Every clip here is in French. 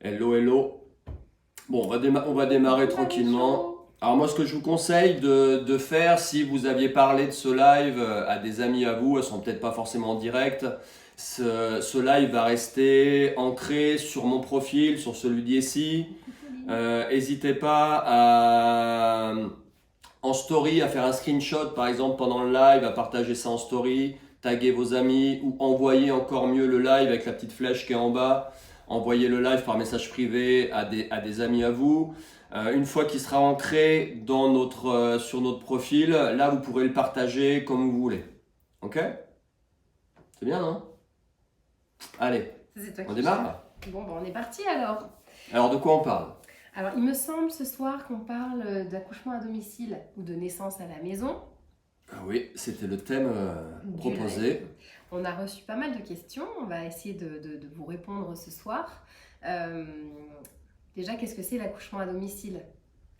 Hello, hello. Bon, on va démarrer tranquillement. Alors moi, ce que je vous conseille de faire, si vous aviez parlé de ce live à des amis à vous, elles sont peut-être pas forcément en direct, ce live va rester ancré sur mon profil, sur celui d'ici. N'hésitez pas en story à faire un screenshot, par exemple, pendant le live, à partager ça en story, taguer vos amis ou envoyer encore mieux le live avec la petite flèche qui est en bas. Envoyez le live par message privé à des amis à vous. Une fois qu'il sera ancré sur notre profil, là vous pourrez le partager comme vous voulez. Ok? C'est bien, non? Allez, C'est toi on qui démarre? Bon, on est parti alors. Alors de quoi on parle? Alors, il me semble ce soir qu'on parle d'accouchement à domicile ou de naissance à la maison. Ah oui, c'était le thème proposé. On a reçu pas mal de questions. On va essayer de vous répondre ce soir. Déjà, qu'est-ce que c'est l'accouchement à domicile?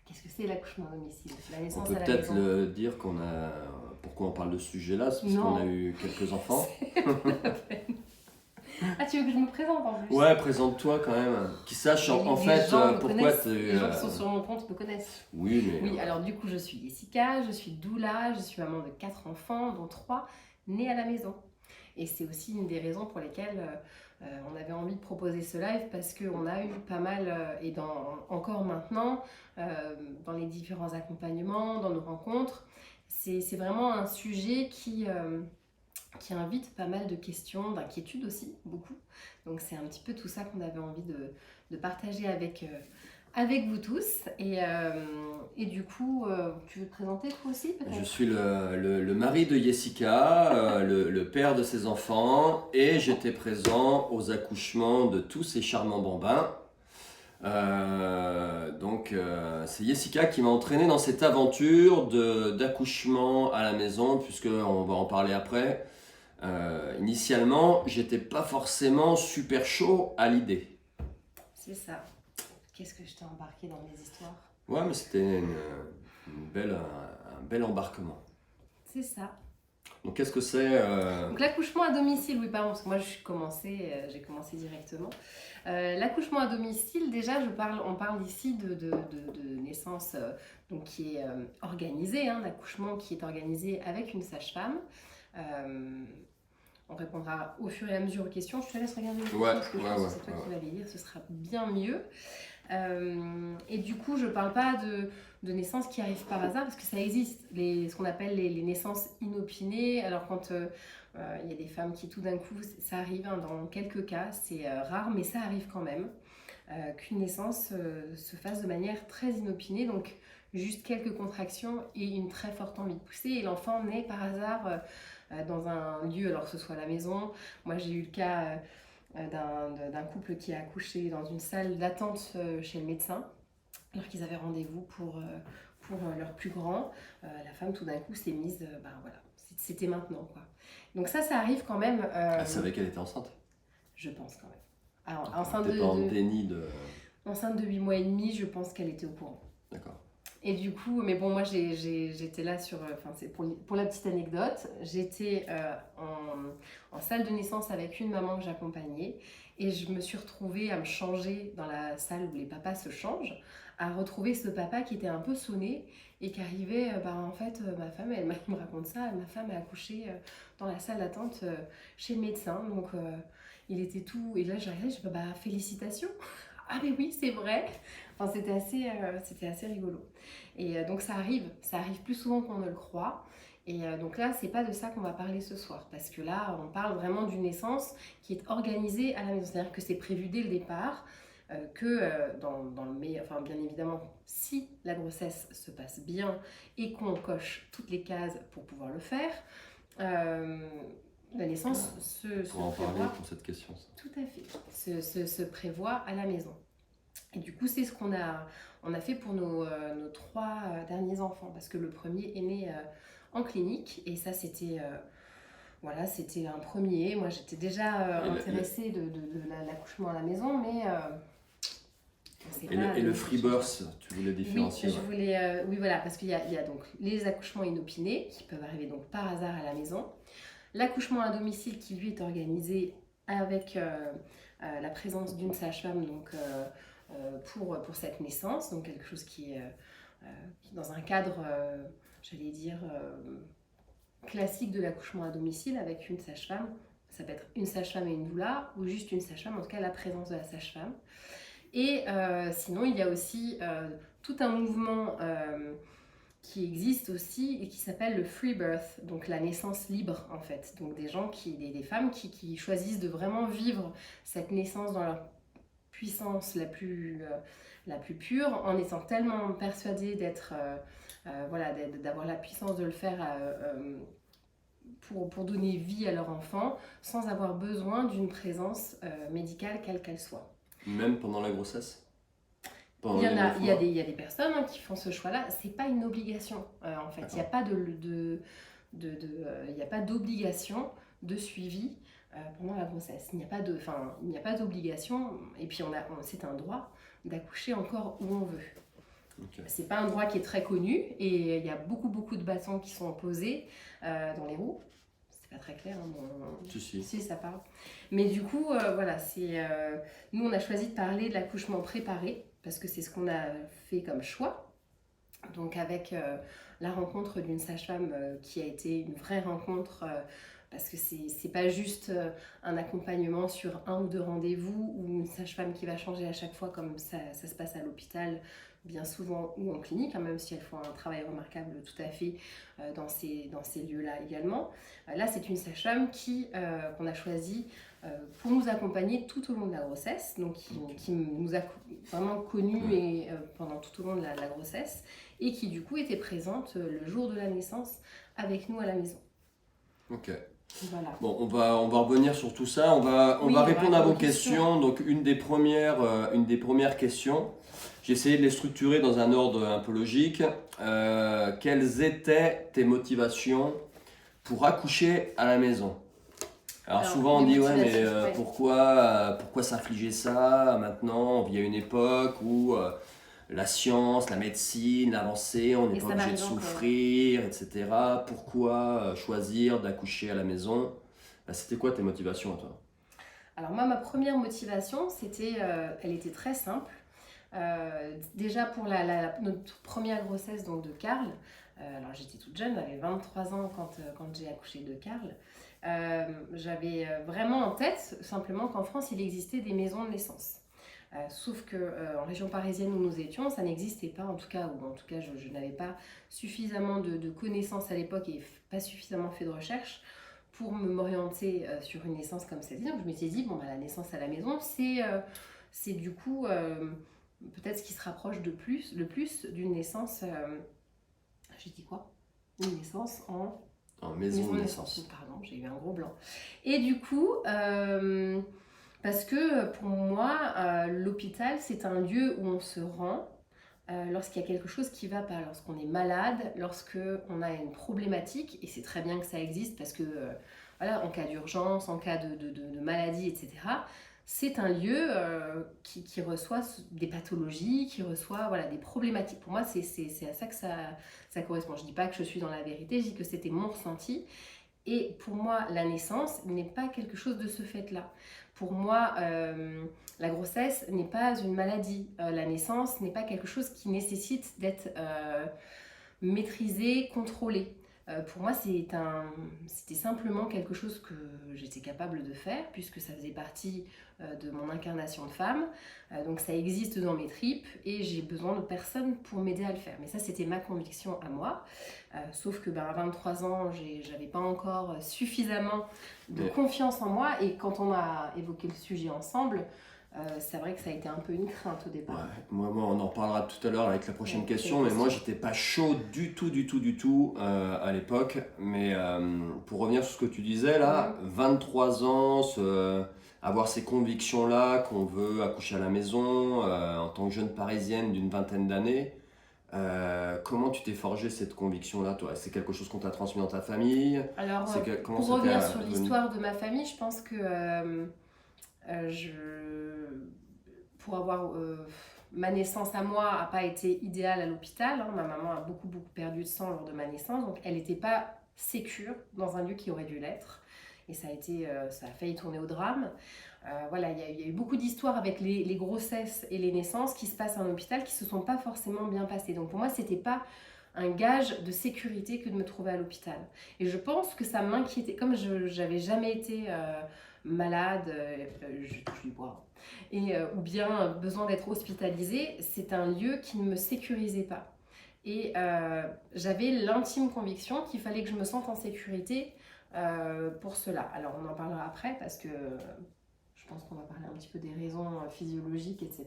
Qu'est-ce que c'est l'accouchement à domicile? La On naissance peut à la peut-être maison. le dire pourquoi on parle de ce sujet-là, c'est parce Non. qu'on a eu quelques enfants. Ah, tu veux que je me présente en plus? Ouais, présente-toi quand même. Qu'ils sachent en Les fait gens me pourquoi connaissent. tu. Les gens qui sont sur mon compte me connaissent. Oui, mais. Oui, alors du coup, je suis Jessica, je suis doula, je suis maman de 4 enfants, dont 3 nés à la maison. Et c'est aussi une des raisons pour lesquelles on avait envie de proposer ce live, parce qu'on a eu pas mal, encore maintenant, dans les différents accompagnements, dans nos rencontres, c'est vraiment un sujet qui invite pas mal de questions, d'inquiétudes aussi, beaucoup. Donc c'est un petit peu tout ça qu'on avait envie de partager avec vous tous. Et du coup, tu veux te présenter toi aussi peut-être? Je suis le mari de Jessica, le père de ses enfants, et j'étais présent aux accouchements de tous ces charmants bambins. C'est Jessica qui m'a entraîné dans cette aventure d'accouchement à la maison, puisqu'on va en parler après. Initialement, j'étais pas forcément super chaud à l'idée. C'est ça. Qu'est-ce que je t'ai embarqué dans mes histoires? Ouais, mais c'était un bel embarquement. C'est ça. Donc qu'est-ce que c'est Donc l'accouchement à domicile, oui pardon, parce que moi j'ai commencé directement. L'accouchement à domicile, déjà on parle ici de naissance donc qui est organisée, d'accouchement qui est organisé avec une sage-femme. On répondra au fur et à mesure aux questions. Je te laisse regarder les questions parce que je pense que c'est toi qui vas les lire, ce sera bien mieux. Et du coup, je ne parle pas de naissances qui arrivent par hasard, parce que ça existe, ce qu'on appelle les naissances inopinées. Alors quand il y a des femmes qui tout d'un coup, ça arrive, dans quelques cas, c'est rare, mais ça arrive quand même, qu'une naissance se fasse de manière très inopinée, donc juste quelques contractions et une très forte envie de pousser, et l'enfant naît par hasard dans un lieu, alors que ce soit à la maison. Moi j'ai eu le cas d'un couple qui a accouché dans une salle d'attente chez le médecin, alors qu'ils avaient rendez-vous pour leur plus grand. La femme tout d'un coup s'est mise, voilà, c'était maintenant quoi. Donc ça arrive quand même. Elle savait qu'elle était enceinte. Je pense quand même. Alors, enceinte de 8 mois et demi, je pense qu'elle était au courant. D'accord. Et du coup, mais bon, moi j'étais là c'est pour la petite anecdote, j'étais en salle de naissance avec une maman que j'accompagnais, et je me suis retrouvée à me changer dans la salle où les papas se changent, à retrouver ce papa qui était un peu sonné et qui arrivait, en fait, ma femme, il me raconte ça, ma femme a accouché dans la salle d'attente chez le médecin, donc il était tout, et là j'ai regardé, je dis félicitations. Ah mais oui, c'est vrai. Enfin, c'était assez rigolo. Et donc ça arrive plus souvent qu'on ne le croit. Et donc là, c'est pas de ça qu'on va parler ce soir, parce que là, on parle vraiment d'une naissance qui est organisée à la maison. C'est-à-dire que c'est prévu dès le départ, dans le meilleur, enfin bien évidemment, si la grossesse se passe bien et qu'on coche toutes les cases pour pouvoir le faire, la naissance se en prévoit. Parler pour cette question. Ça. Tout à fait. Se prévoit à la maison. Et du coup, c'est ce qu'on a fait pour nos 3 derniers enfants, parce que le premier est né en clinique, et ça c'était c'était un premier. Moi j'étais déjà intéressée de l'accouchement à la maison, mais le free birth, tu voulais différencier? Oui, je voulais, oui voilà, parce qu'il y a donc les accouchements inopinés qui peuvent arriver donc par hasard à la maison, l'accouchement à domicile qui lui est organisé avec la présence d'une sage-femme donc, pour cette naissance, donc quelque chose qui est dans un cadre, j'allais dire, classique de l'accouchement à domicile avec une sage-femme. Ça peut être une sage-femme et une doula, ou juste une sage-femme, en tout cas la présence de la sage-femme. Et sinon, il y a aussi tout un mouvement qui existe aussi et qui s'appelle le free birth, donc la naissance libre en fait. Donc des gens, des femmes qui choisissent de vraiment vivre cette naissance dans leur puissance la plus pure, en étant tellement persuadées d'avoir la puissance de le faire pour donner vie à leur enfant, sans avoir besoin d'une présence médicale quelle qu'elle soit. Même pendant la grossesse? Il y a des personnes qui font ce choix-là. C'est pas une obligation en fait. Il n'y a pas il y a pas d'obligation de suivi pendant la grossesse. Il n'y a pas d'obligation. Et puis c'est un droit d'accoucher encore où on veut. Okay. C'est pas un droit qui est très connu et il y a beaucoup de bâtons qui sont posés dans les roues. C'est pas très clair. Si, ça parle. Mais du coup, nous on a choisi de parler de l'accouchement préparé parce que c'est ce qu'on a fait comme choix. Donc avec la rencontre d'une sage-femme qui a été une vraie rencontre parce que c'est pas juste un accompagnement sur 1 ou 2 rendez-vous ou une sage-femme qui va changer à chaque fois comme ça se passe à l'hôpital bien souvent ou en clinique, même si elles font un travail remarquable tout à fait dans ces lieux-là également. Là, c'est une sage-femme qu'on a choisie pour nous accompagner tout au long de la grossesse, donc qui nous a vraiment connus pendant tout au long de la grossesse et qui du coup était présente le jour de la naissance avec nous à la maison. Ok. Voilà. Bon, on va revenir sur tout ça. On va répondre à vos questions. Donc, une des premières questions, j'ai essayé de les structurer dans un ordre un peu logique. Quelles étaient tes motivations pour accoucher à la maison? Alors souvent on dit pourquoi s'affliger ça maintenant? On vit à une époque où la science, la médecine, l'avancée, on n'est pas obligé de souffrir, etc. Pourquoi choisir d'accoucher à la maison? C'était quoi tes motivations à toi? Alors moi, ma première motivation, elle était très simple. Déjà pour notre première grossesse donc de Karl, alors j'étais toute jeune, j'avais 23 ans quand j'ai accouché de Karl. J'avais vraiment en tête simplement qu'en France il existait des maisons de naissance. Sauf qu'en région parisienne où nous étions, ça n'existait pas, ou en tout cas je n'avais pas suffisamment de connaissances à l'époque et pas suffisamment fait de recherche pour m'orienter sur une naissance comme celle-ci. Donc je m'étais dit, la naissance à la maison, c'est du coup peut-être ce qui se rapproche le plus d'une naissance, j'ai dit quoi? Une naissance en maison de naissance. Pardon, j'ai eu un gros blanc. Et du coup... parce que pour moi, l'hôpital, c'est un lieu où on se rend lorsqu'il y a quelque chose qui ne va pas, lorsqu'on est malade, lorsqu'on a une problématique, et c'est très bien que ça existe parce que, en cas d'urgence, en cas de maladie, etc., c'est un lieu qui reçoit des pathologies, qui reçoit des problématiques. Pour moi, c'est à ça que ça correspond. Je ne dis pas que je suis dans la vérité, je dis que c'était mon ressenti. Et pour moi, la naissance n'est pas quelque chose de ce fait-là. Pour moi, la grossesse n'est pas une maladie. La naissance n'est pas quelque chose qui nécessite d'être maîtrisé, contrôlé. Pour moi, c'était simplement quelque chose que j'étais capable de faire puisque ça faisait partie de mon incarnation de femme. Donc ça existe dans mes tripes et j'ai besoin de personne pour m'aider à le faire. Mais ça, c'était ma conviction à moi. Sauf que à 23 ans, j'avais pas encore suffisamment de confiance en moi. Et quand on a évoqué le sujet ensemble, c'est vrai que ça a été un peu une crainte au départ. Ouais, moi, on en reparlera tout à l'heure avec la prochaine question, mais moi j'étais pas chaud du tout à l'époque. Mais pour revenir sur ce que tu disais là, 23 ans, avoir ces convictions là qu'on veut accoucher à la maison en tant que jeune parisienne d'une vingtaine d'années, comment tu t'es forgé cette conviction là toi? C'est quelque chose qu'on t'a transmis dans ta famille? Alors pour revenir sur l'histoire de ma famille, je pense que pour avoir ma naissance à moi n'a pas été idéale à l'hôpital. Ma maman a beaucoup perdu de sang lors de ma naissance, donc elle n'était pas sécure dans un lieu qui aurait dû l'être. et ça a failli tourner au drame. Voilà, il y a eu beaucoup d'histoires avec les grossesses et les naissances qui se passent en hôpital qui se sont pas forcément bien passées. Donc pour moi, c'était pas un gage de sécurité que de me trouver à l'hôpital. Et je pense que ça m'inquiétait, comme je n'avais jamais été malade, je touche du bois, ou bien besoin d'être hospitalisée, c'est un lieu qui ne me sécurisait pas. Et j'avais l'intime conviction qu'il fallait que je me sente en sécurité pour cela. Alors on en parlera après parce que je pense qu'on va parler un petit peu des raisons physiologiques, etc.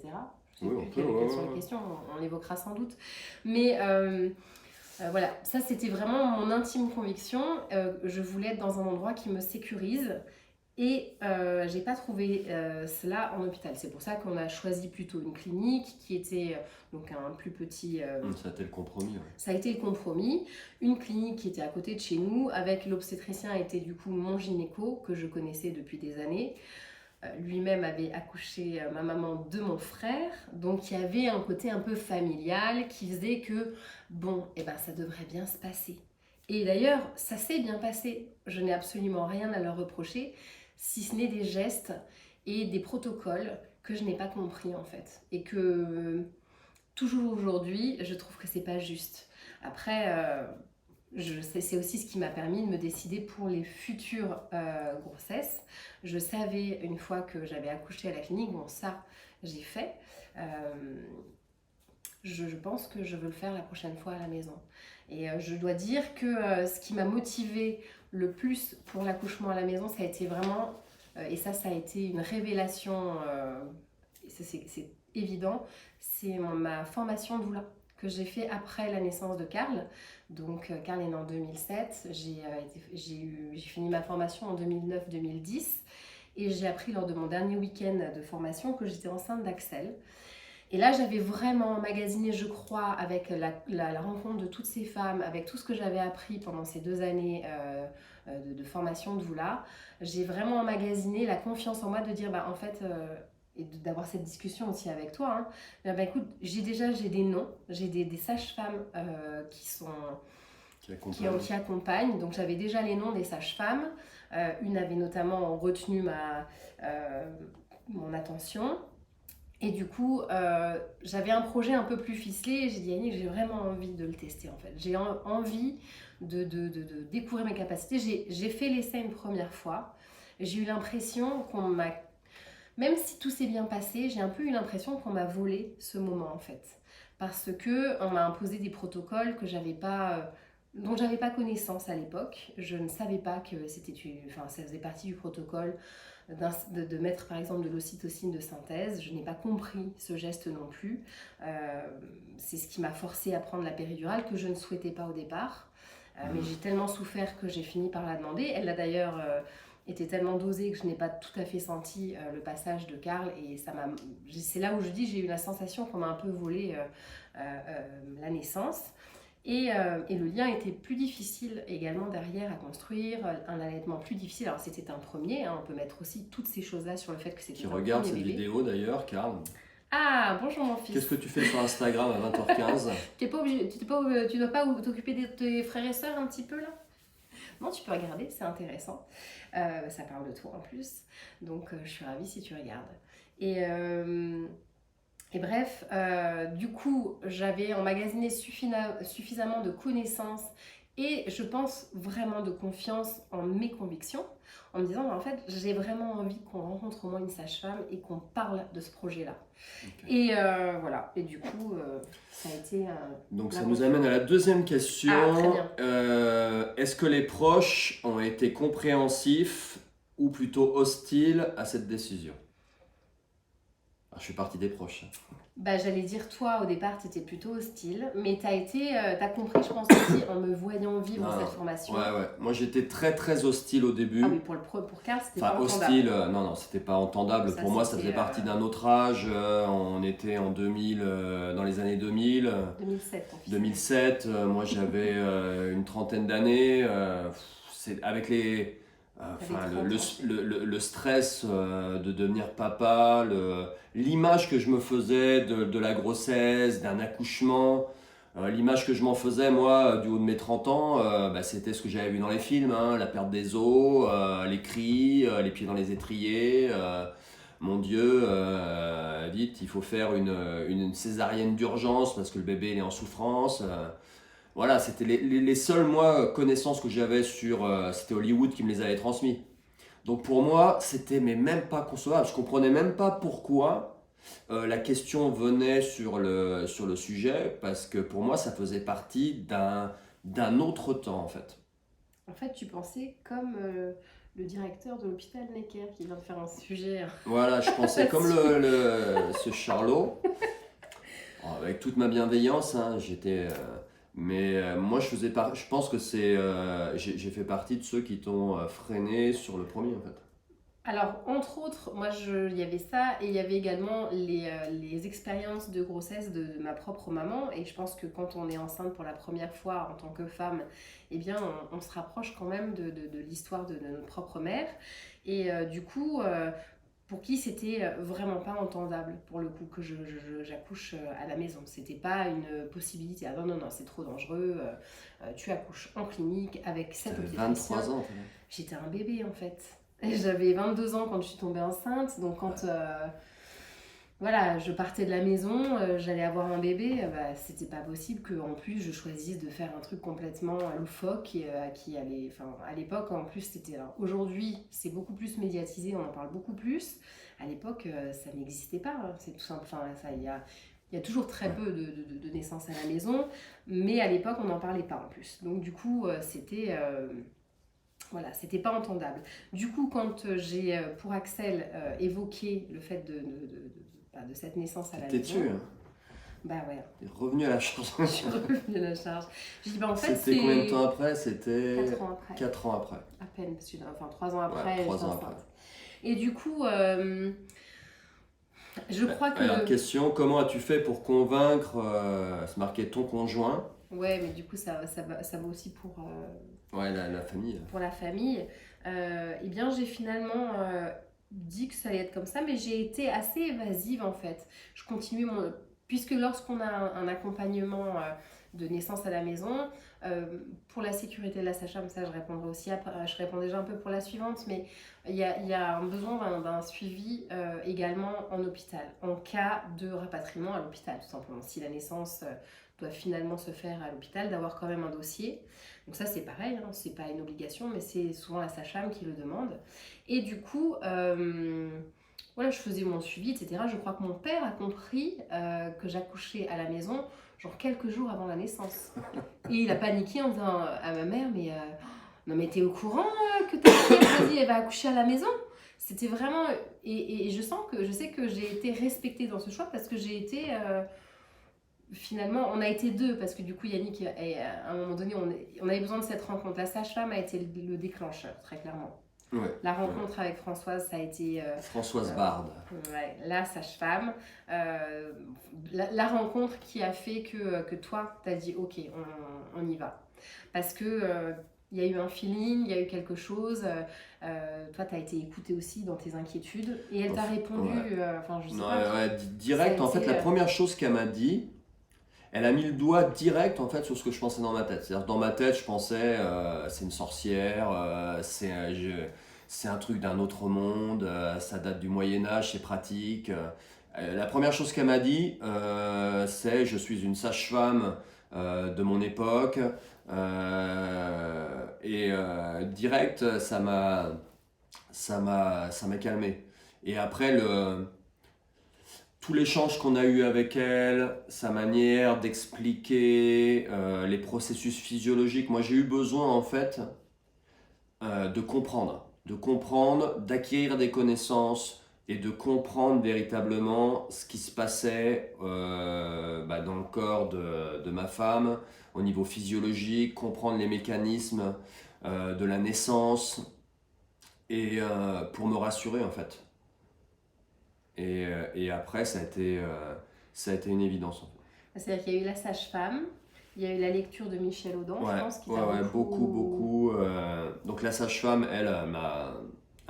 Je sais Oui, plus quelles sont les questions, on l'évoquera sans doute. Mais voilà, ça c'était vraiment mon intime conviction. Je voulais être dans un endroit qui me sécurise et j'ai pas trouvé cela en hôpital. C'est pour ça qu'on a choisi plutôt une clinique qui était donc un plus petit. Ça a été le compromis. Ouais. Ça a été le compromis. Une clinique qui était à côté de chez nous, avec l'obstétricien était du coup mon gynéco que je connaissais depuis des années. Lui-même avait accouché ma maman de mon frère, donc il y avait un côté un peu familial qui faisait que, bon, eh ben, ça devrait bien se passer. Et d'ailleurs, ça s'est bien passé. Je n'ai absolument rien à leur reprocher, si ce n'est des gestes et des protocoles que je n'ai pas compris en fait. Et que toujours aujourd'hui, je trouve que c'est pas juste. Après, c'est aussi ce qui m'a permis de me décider pour les futures grossesses. Je savais une fois que j'avais accouché à la clinique, bon ça j'ai fait. Je pense que je veux le faire la prochaine fois à la maison. Et je dois dire que ce qui m'a motivée le plus pour l'accouchement à la maison, ça a été vraiment, et ça a été une révélation, c'est évident, c'est ma formation doula que j'ai fait après la naissance de Karl. Donc Karl est né en 2007, j'ai fini ma formation en 2009-2010 et j'ai appris lors de mon dernier week-end de formation que j'étais enceinte d'Axel. Et là, j'avais vraiment emmagasiné, je crois, avec la rencontre de toutes ces femmes, avec tout ce que j'avais appris pendant ces 2 années de formation de doula, j'ai vraiment emmagasiné la confiance en moi de dire, bah, en fait, et d'avoir cette discussion aussi avec toi, hein, bah, écoute, j'ai des noms, j'ai des sages-femmes qui accompagnent, donc j'avais déjà les noms des sages-femmes, une avait notamment retenu mon attention. Et du coup, j'avais un projet un peu plus ficelé et j'ai dit Yannick, j'ai vraiment envie de le tester en fait. J'ai envie de découvrir mes capacités. J'ai fait l'essai une première fois. J'ai eu l'impression même si tout s'est bien passé, j'ai un peu eu l'impression qu'on m'a volé ce moment en fait. Parce qu'on m'a imposé des protocoles dont j'avais pas connaissance à l'époque. Je ne savais pas que ça faisait partie du protocole de mettre par exemple de l'ocytocine de synthèse. Je n'ai pas compris ce geste non plus. C'est ce qui m'a forcée à prendre la péridurale que je ne souhaitais pas au départ. Mais j'ai tellement souffert que j'ai fini par la demander. Elle a d'ailleurs été tellement dosée que je n'ai pas tout à fait senti le passage de Karl. Et c'est là où je dis j'ai eu la sensation qu'on m'a un peu volé la naissance. Et le lien était plus difficile également derrière à construire, un allaitement plus difficile. Alors c'était un premier, hein, on peut mettre aussi toutes ces choses-là sur le fait que c'était un premier bébé. Qui regarde cette vidéo d'ailleurs, Karl. Ah, bonjour mon fils. Qu'est-ce que tu fais sur Instagram à 20h15? Tu dois pas t'occuper de tes frères et sœurs un petit peu là? Non, tu peux regarder, c'est intéressant. Ça parle de toi en plus, donc je suis ravie si tu regardes. Et bref, du coup, j'avais emmagasiné suffisamment de connaissances et je pense vraiment de confiance en mes convictions, en me disant, en fait, j'ai vraiment envie qu'on rencontre au moins une sage-femme et qu'on parle de ce projet-là. Okay. Et voilà, et du coup, ça a été... Donc ça nous amène à la deuxième question. Ah, très bien. Est-ce que les proches ont été compréhensifs ou plutôt hostiles à cette décision? Je suis partie des proches. Bah, j'allais dire, toi, au départ, tu étais plutôt hostile, mais tu as compris, je pense aussi, en me voyant vivre cette formation. Ouais. Moi, j'étais très, très hostile au début. Ah oui, pour Karl, c'était pas entendable. Hostile, non, c'était pas entendable. Pour moi, ça faisait partie d'un autre âge. On était en 2000, dans les années 2000. 2007. 2007, moi, j'avais une trentaine d'années. Avec le stress de devenir papa, l'image que je me faisais de la grossesse, d'un accouchement, L'image que je m'en faisais, moi, du haut de mes 30 ans, c'était ce que j'avais vu dans les films, hein, la perte des os, les cris, les pieds dans les étriers. Mon Dieu, vite, il faut faire une césarienne d'urgence parce que le bébé il est en souffrance. Voilà, c'était les seules, moi, connaissances que j'avais sur... c'était Hollywood qui me les avait transmis. Donc pour moi, c'était mais même pas concevable. Je comprenais même pas pourquoi la question venait sur le sujet, parce que pour moi, ça faisait partie d'un autre temps, en fait. En fait, tu pensais comme le directeur de l'hôpital Necker qui vient de faire un sujet Voilà, je pensais comme là-dessus. ce Charlot, avec toute ma bienveillance, hein, moi, je pense que j'ai fait partie de ceux qui t'ont freiné sur le premier, en fait. Alors, entre autres, il y avait ça et il y avait également les expériences de grossesse de ma propre maman. Et je pense que quand on est enceinte pour la première fois en tant que femme, eh bien, on se rapproche quand même de l'histoire de notre propre mère. Et du coup, pour qui c'était vraiment pas entendable, pour le coup, que j'accouche à la maison. C'était pas une possibilité. Ah non, non, non, c'est trop dangereux. Tu accouches en clinique avec cet T'avais obstétricien. 23 ans, t'avais. J'étais un bébé en fait. J'avais 22 ans quand je suis tombée enceinte, donc quand voilà, je partais de la maison, j'allais avoir un bébé, c'était pas possible qu'en plus je choisisse de faire un truc complètement loufoque et qui allait, enfin à l'époque en plus c'était, alors, aujourd'hui c'est beaucoup plus médiatisé, on en parle beaucoup plus. À l'époque ça n'existait pas, hein, c'est tout simple, enfin ça il y a toujours très Ouais. peu de naissances à la maison, mais à l'époque on n'en parlait pas en plus. Donc du coup c'était voilà, c'était pas entendable. Du coup, quand j'ai, pour Axel, évoqué le fait de cette naissance à la T'étais maison, dessus, hein. bah ouais, T'es revenu à la charge. je suis revenue à la charge. J'ai dit, bah en fait, C'était combien de temps c'est après? C'était 4 ans après, 4 ans après. à peine, parce que, enfin 3 ans Ouais, après, j'étais 3 ans après. enceinte. Et du coup, je crois Alors, que. question, comment as-tu fait pour convaincre, se marquer ton conjoint? Ouais, mais du coup, ça va aussi Ouais, la famille. pour la famille. Eh bien, j'ai finalement dit que ça allait être comme ça, mais j'ai été assez évasive en fait. Je continuais mon. Puisque lorsqu'on a un accompagnement de naissance à la maison, pour la sécurité de la sage-femme, ça je répondrai aussi après, je réponds déjà un peu pour la suivante, mais il y a un besoin d'un suivi également en hôpital, en cas de rapatriement à l'hôpital, tout simplement. Si la naissance doit finalement se faire à l'hôpital, d'avoir quand même un dossier. Donc ça c'est pareil, hein, c'est pas une obligation, mais c'est souvent la sage-femme qui le demande. Et du coup, voilà, je faisais mon suivi, etc. Je crois que mon père a compris que j'accouchais à la maison, genre quelques jours avant la naissance. Et il a paniqué en disant à ma mère, mais non mais t'es au courant que ta fille, vas-y, elle va accoucher à la maison? C'était vraiment... Et je sais que j'ai été respectée dans ce choix parce que j'ai été... finalement, on a été deux parce que du coup, Yannick, à un moment donné, on avait besoin de cette rencontre. La sage-femme a été le déclencheur, très clairement. Ouais. La rencontre avec Françoise, ça a été Françoise Bard. ouais, la sage-femme. La rencontre qui a fait que toi, t'as dit ok, on y va. Parce que il y a eu un feeling, il y a eu quelque chose. Toi, tu as été écoutée aussi dans tes inquiétudes et elle t'a répondu. Ouais. Enfin, je sais Non, pas. ouais, direct, Ça a en fait, été, la première chose qu'elle m'a dit, elle a mis le doigt direct en fait sur ce que je pensais dans ma tête. C'est-à-dire dans ma tête, je pensais c'est une sorcière, c'est un truc d'un autre monde, ça date du Moyen Âge, c'est pratique. La première chose qu'elle m'a dit, c'est je suis une sage-femme de mon époque. Direct, ça m'a calmé. Et après tout l'échange qu'on a eu avec elle, sa manière d'expliquer les processus physiologiques. Moi, j'ai eu besoin en fait de comprendre, d'acquérir des connaissances et de comprendre véritablement ce qui se passait dans le corps de ma femme au niveau physiologique, comprendre les mécanismes de la naissance et pour me rassurer en fait. Et après, ça a été une évidence. En fait. c'est-à-dire qu'il y a eu la sage-femme, il y a eu la lecture de Michel Audin, je pense, qui t'a beaucoup, beaucoup... beaucoup. Donc la sage-femme, elle,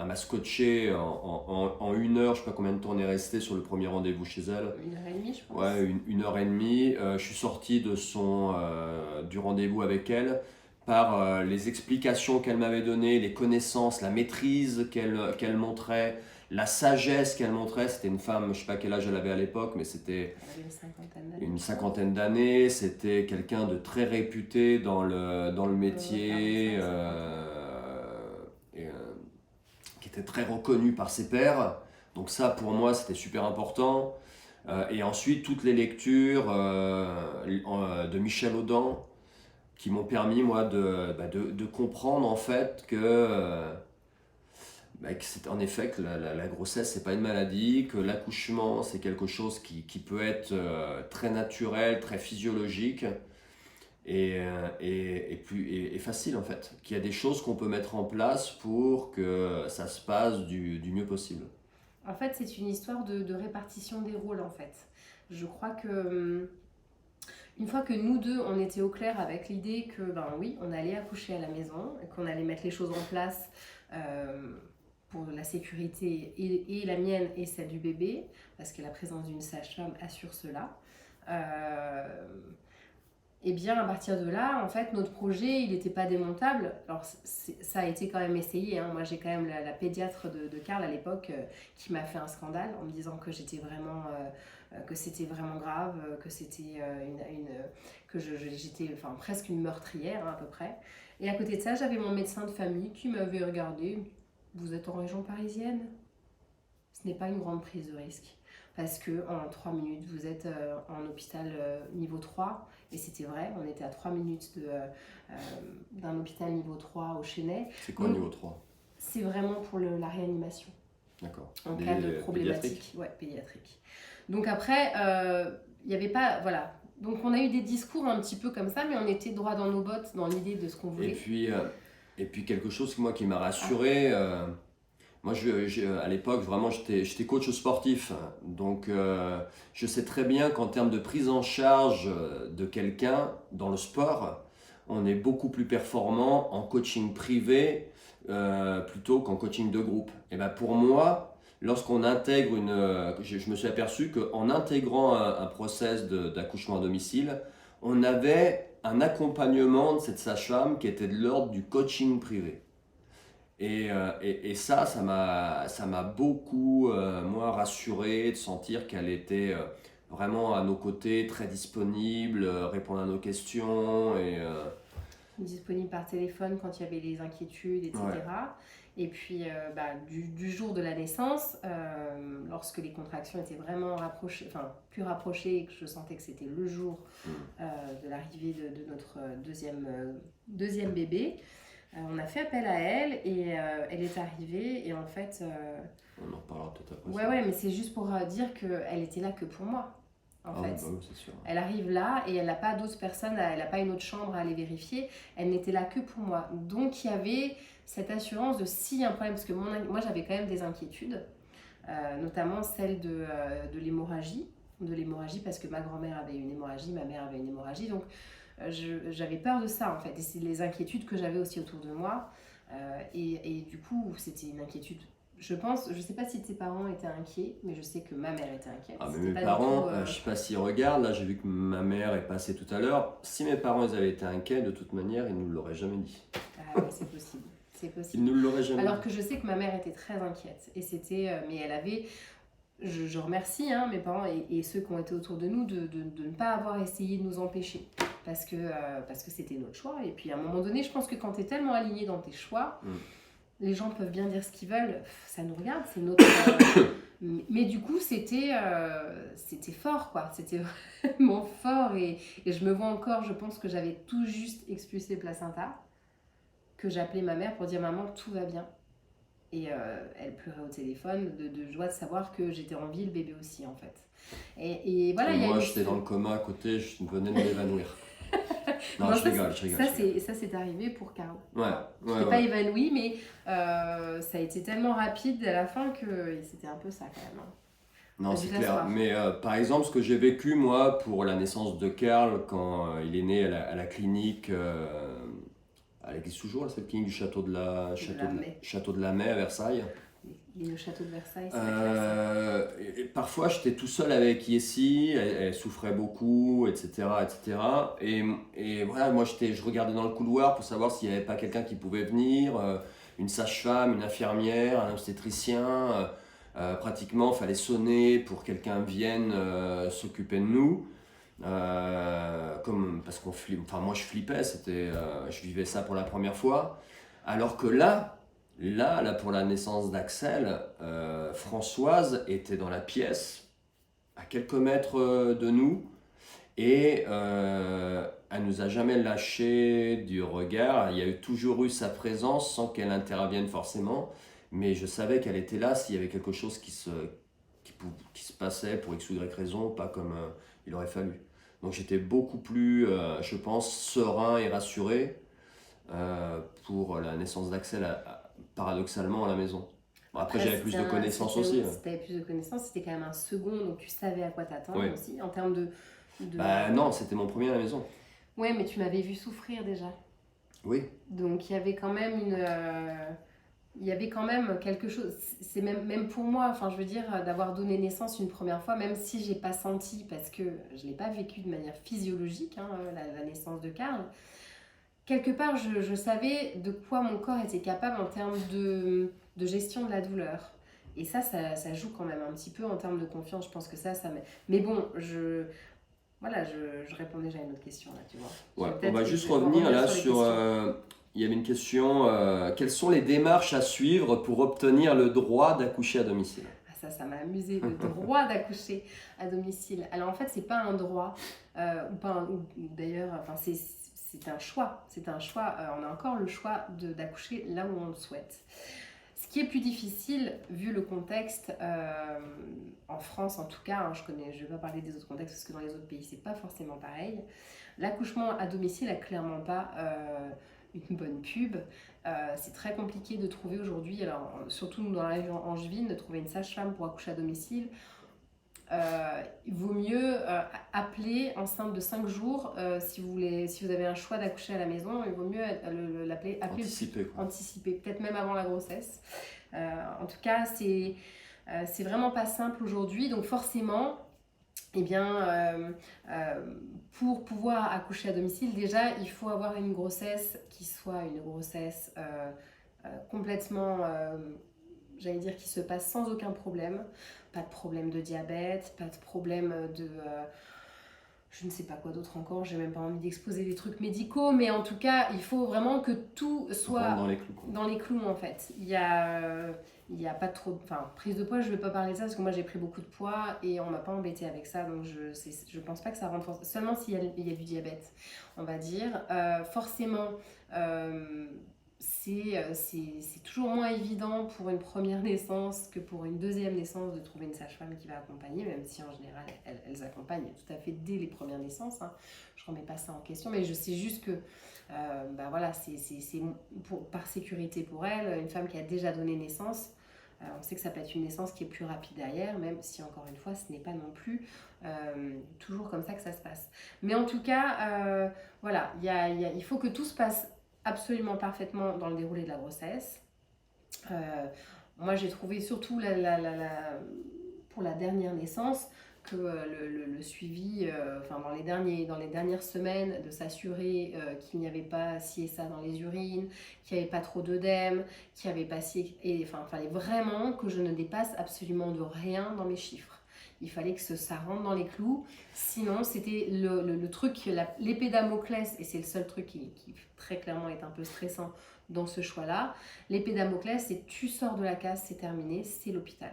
elle m'a scotché en 1 heure, je sais pas combien de temps on est resté sur le premier rendez-vous chez elle. 1 heure et demie, je pense. Ouais, 1 heure et demie. Je suis sorti du rendez-vous avec elle par les explications qu'elle m'avait données, les connaissances, la maîtrise qu'elle montrait, la sagesse qu'elle montrait. C'était une femme, je sais pas quel âge elle avait à l'époque, mais c'était Elle avait une cinquantaine d'années. une cinquantaine d'années. C'était quelqu'un de très réputé dans le métier, qui était très reconnu par ses pairs. Donc ça, pour moi, c'était super important. Et ensuite, toutes les lectures de Michel Audin qui m'ont permis, moi, de comprendre en fait que c'est en effet que la grossesse, c'est pas une maladie, que l'accouchement, c'est quelque chose qui peut être très naturel, très physiologique et facile en fait. Qu'il y a des choses qu'on peut mettre en place pour que ça se passe du mieux possible. En fait, c'est une histoire de répartition des rôles, en fait. Je crois que une fois que nous deux, on était au clair avec l'idée que, ben oui, on allait accoucher à la maison, et qu'on allait mettre les choses en place pour la sécurité et la mienne et celle du bébé, parce que la présence d'une sage-femme assure cela. Et bien à partir de là, en fait, notre projet, il n'était pas démontable. Alors ça a été quand même essayé, hein. Moi, j'ai quand même la pédiatre de Karl à l'époque qui m'a fait un scandale en me disant que j'étais vraiment, que c'était vraiment grave, que c'était que j'étais enfin, presque une meurtrière hein, à peu près. Et à côté de ça, j'avais mon médecin de famille qui m'avait regardé. Vous êtes en région parisienne? Ce n'est pas une grande prise de risque. Parce que en 3 minutes, vous êtes en hôpital niveau 3. Et c'était vrai, on était à 3 minutes d'un hôpital niveau 3 au Chênay. C'est quoi niveau 3? C'est vraiment pour la réanimation. D'accord. En cas de problématique. Ouais, pédiatrique. Donc après, il n'y avait pas... Voilà. Donc on a eu des discours un petit peu comme ça, mais on était droit dans nos bottes, dans l'idée de ce qu'on voulait. Et puis quelque chose moi, qui m'a rassuré... Moi, à l'époque, vraiment, j'étais coach sportif. Donc, je sais très bien qu'en termes de prise en charge de quelqu'un dans le sport, on est beaucoup plus performant en coaching privé plutôt qu'en coaching de groupe. Et ben pour moi, lorsqu'on intègre je me suis aperçu qu'en intégrant un process d'accouchement à domicile, on avait un accompagnement de cette sage-femme qui était de l'ordre du coaching privé. Et ça m'a beaucoup, moi, rassuré de sentir qu'elle était vraiment à nos côtés, très disponible, répondre à nos questions. Disponible par téléphone quand il y avait des inquiétudes, etc. Ouais. Et puis, du jour de la naissance, lorsque les contractions étaient vraiment plus rapprochées et que je sentais que c'était le jour de l'arrivée de notre deuxième bébé, on a fait appel à elle et elle est arrivée et en fait... On en reparlera peut-être après. Ouais, mais c'est juste pour dire qu'elle était là que pour moi. En fait, bah oui, c'est sûr. Elle arrive là et elle n'a pas d'autres personnes, elle n'a pas une autre chambre à aller vérifier. Elle n'était là que pour moi. Donc il y avait cette assurance de s'il y a un problème, parce que moi j'avais quand même des inquiétudes, notamment celle de l'hémorragie. De l'hémorragie parce que ma grand-mère avait une hémorragie, ma mère avait une hémorragie. Donc j'avais peur de ça en fait, et c'est les inquiétudes que j'avais aussi autour de moi, et du coup c'était une inquiétude, je sais pas si tes parents étaient inquiets, mais je sais que ma mère était inquiète. Mais mes parents, je sais pas s'ils regardent, là j'ai vu que ma mère est passée tout à l'heure, si mes parents ils avaient été inquiets, de toute manière ils ne nous l'auraient jamais dit. Ah oui, c'est possible. Ils ne l'auraient jamais dit. Alors que je sais que ma mère était très inquiète, et c'était, mais elle avait... Je remercie mes parents et ceux qui ont été autour de nous de ne pas avoir essayé de nous empêcher, parce que c'était notre choix. Et puis à un moment donné, je pense que quand tu es tellement aligné dans tes choix, les gens peuvent bien dire ce qu'ils veulent, ça nous regarde, c'est notre... mais du coup, c'était fort, quoi. C'était vraiment fort, et je me vois encore, je pense que j'avais tout juste expulsé le placenta, que j'appelais ma mère pour dire « Maman, tout va bien ». Et elle pleurait au téléphone de joie de savoir que j'étais en vie, le bébé aussi en fait. Et voilà. Et moi j'étais dans le coma à côté, je venais de m'évanouir. Non, je rigole. Ça c'est arrivé pour Karl. Ouais. Je n'étais pas évanouie, mais ça a été tellement rapide à la fin que c'était un peu ça quand même. Non, c'est clair. Mais par exemple, ce que j'ai vécu moi pour la naissance de Karl quand il est né à la clinique elle existe toujours, cette clinique du Mai. Château de la Mai à Versailles. Le château de Versailles, c'est la classe. Et parfois, j'étais tout seul avec Yessi, elle souffrait beaucoup, etc. etc. Et voilà, moi, je regardais dans le couloir pour savoir s'il n'y avait pas quelqu'un qui pouvait venir, une sage-femme, une infirmière, un obstétricien. Pratiquement, il fallait sonner pour que quelqu'un vienne s'occuper de nous. Parce qu'on flippe, enfin moi je flippais, je vivais ça pour la première fois. Alors que là pour la naissance d'Axel, Françoise était dans la pièce, à quelques mètres de nous, et elle nous a jamais lâché du regard. Il y a toujours eu sa présence sans qu'elle intervienne forcément, mais je savais qu'elle était là s'il y avait quelque chose qui se passait pour X ou Y raison, pas comme il aurait fallu. Donc j'étais beaucoup plus, je pense, serein et rassuré pour la naissance d'Axel, paradoxalement, à la maison. Bon, après j'avais plus de connaissances aussi. Si tu avais plus de connaissances, c'était quand même un second, donc tu savais à quoi t'attendre Oui. aussi, en termes de... Bah non, c'était mon premier à la maison. Ouais, mais tu m'avais vu souffrir déjà. Oui. Donc il y avait quand même il y avait quand même quelque chose, c'est même pour moi, enfin je veux dire, d'avoir donné naissance une première fois, même si j'ai pas senti, parce que je l'ai pas vécu de manière physiologique, hein, la naissance de Karl, quelque part je savais de quoi mon corps était capable en termes de gestion de la douleur. Et ça joue quand même un petit peu en termes de confiance, je pense que ça mais bon, voilà, je réponds déjà à une autre question là, tu vois. Ouais, on va juste revenir là sur il y avait une question, quelles sont les démarches à suivre pour obtenir le droit d'accoucher à domicile? Ça m'a amusé, le droit d'accoucher à domicile. Alors en fait, c'est pas un droit, ou d'ailleurs, enfin, c'est un choix. C'est un choix, on a encore le choix d'accoucher là où on le souhaite. Ce qui est plus difficile, vu le contexte, en France en tout cas, hein, je ne vais pas parler des autres contextes parce que dans les autres pays, c'est pas forcément pareil. L'accouchement à domicile n'a clairement pas une bonne pub. C'est très compliqué de trouver aujourd'hui, alors surtout dans la région angevine, de trouver une sage-femme pour accoucher à domicile. Il vaut mieux appeler enceinte de 5 jours si vous avez un choix d'accoucher à la maison, il vaut mieux l'appeler anticiper, peut-être même avant la grossesse. En tout cas, c'est vraiment pas simple aujourd'hui, donc forcément, eh bien, pour pouvoir accoucher à domicile, déjà, il faut avoir une grossesse qui soit une grossesse complètement, j'allais dire, qui se passe sans aucun problème. Pas de problème de diabète, pas de problème de... je ne sais pas quoi d'autre encore, j'ai même pas envie d'exposer des trucs médicaux, mais en tout cas, il faut vraiment que tout soit dans les clous en fait. Il y a pas trop... Enfin, prise de poids, je vais pas parler de ça parce que moi j'ai pris beaucoup de poids et on m'a pas embêté avec ça, donc je pense pas que ça rentre... Seulement s'il y a du diabète, on va dire. Forcément... c'est toujours moins évident pour une première naissance que pour une deuxième naissance de trouver une sage-femme qui va accompagner, même si en général elles accompagnent tout à fait dès les premières naissances, hein. Je ne remets pas ça en question, mais je sais juste que voilà, c'est par sécurité pour elle, une femme qui a déjà donné naissance, on sait que ça peut être une naissance qui est plus rapide derrière, même si encore une fois ce n'est pas non plus toujours comme ça que ça se passe. Mais en tout cas, voilà, il faut que tout se passe absolument parfaitement dans le déroulé de la grossesse. Moi j'ai trouvé surtout pour la dernière naissance que le suivi, dans les dernières semaines, de s'assurer qu'il n'y avait pas ci et ça dans les urines, qu'il n'y avait pas trop d'œdème, qu'il n'y avait pas ci, et enfin, il fallait vraiment que je ne dépasse absolument de rien dans mes chiffres. Il fallait que ça rentre dans les clous, sinon c'était le truc, l'épée Damoclès, et c'est le seul truc qui très clairement est un peu stressant dans ce choix-là. L'épée Damoclès, c'est tu sors de la case, c'est terminé, c'est l'hôpital.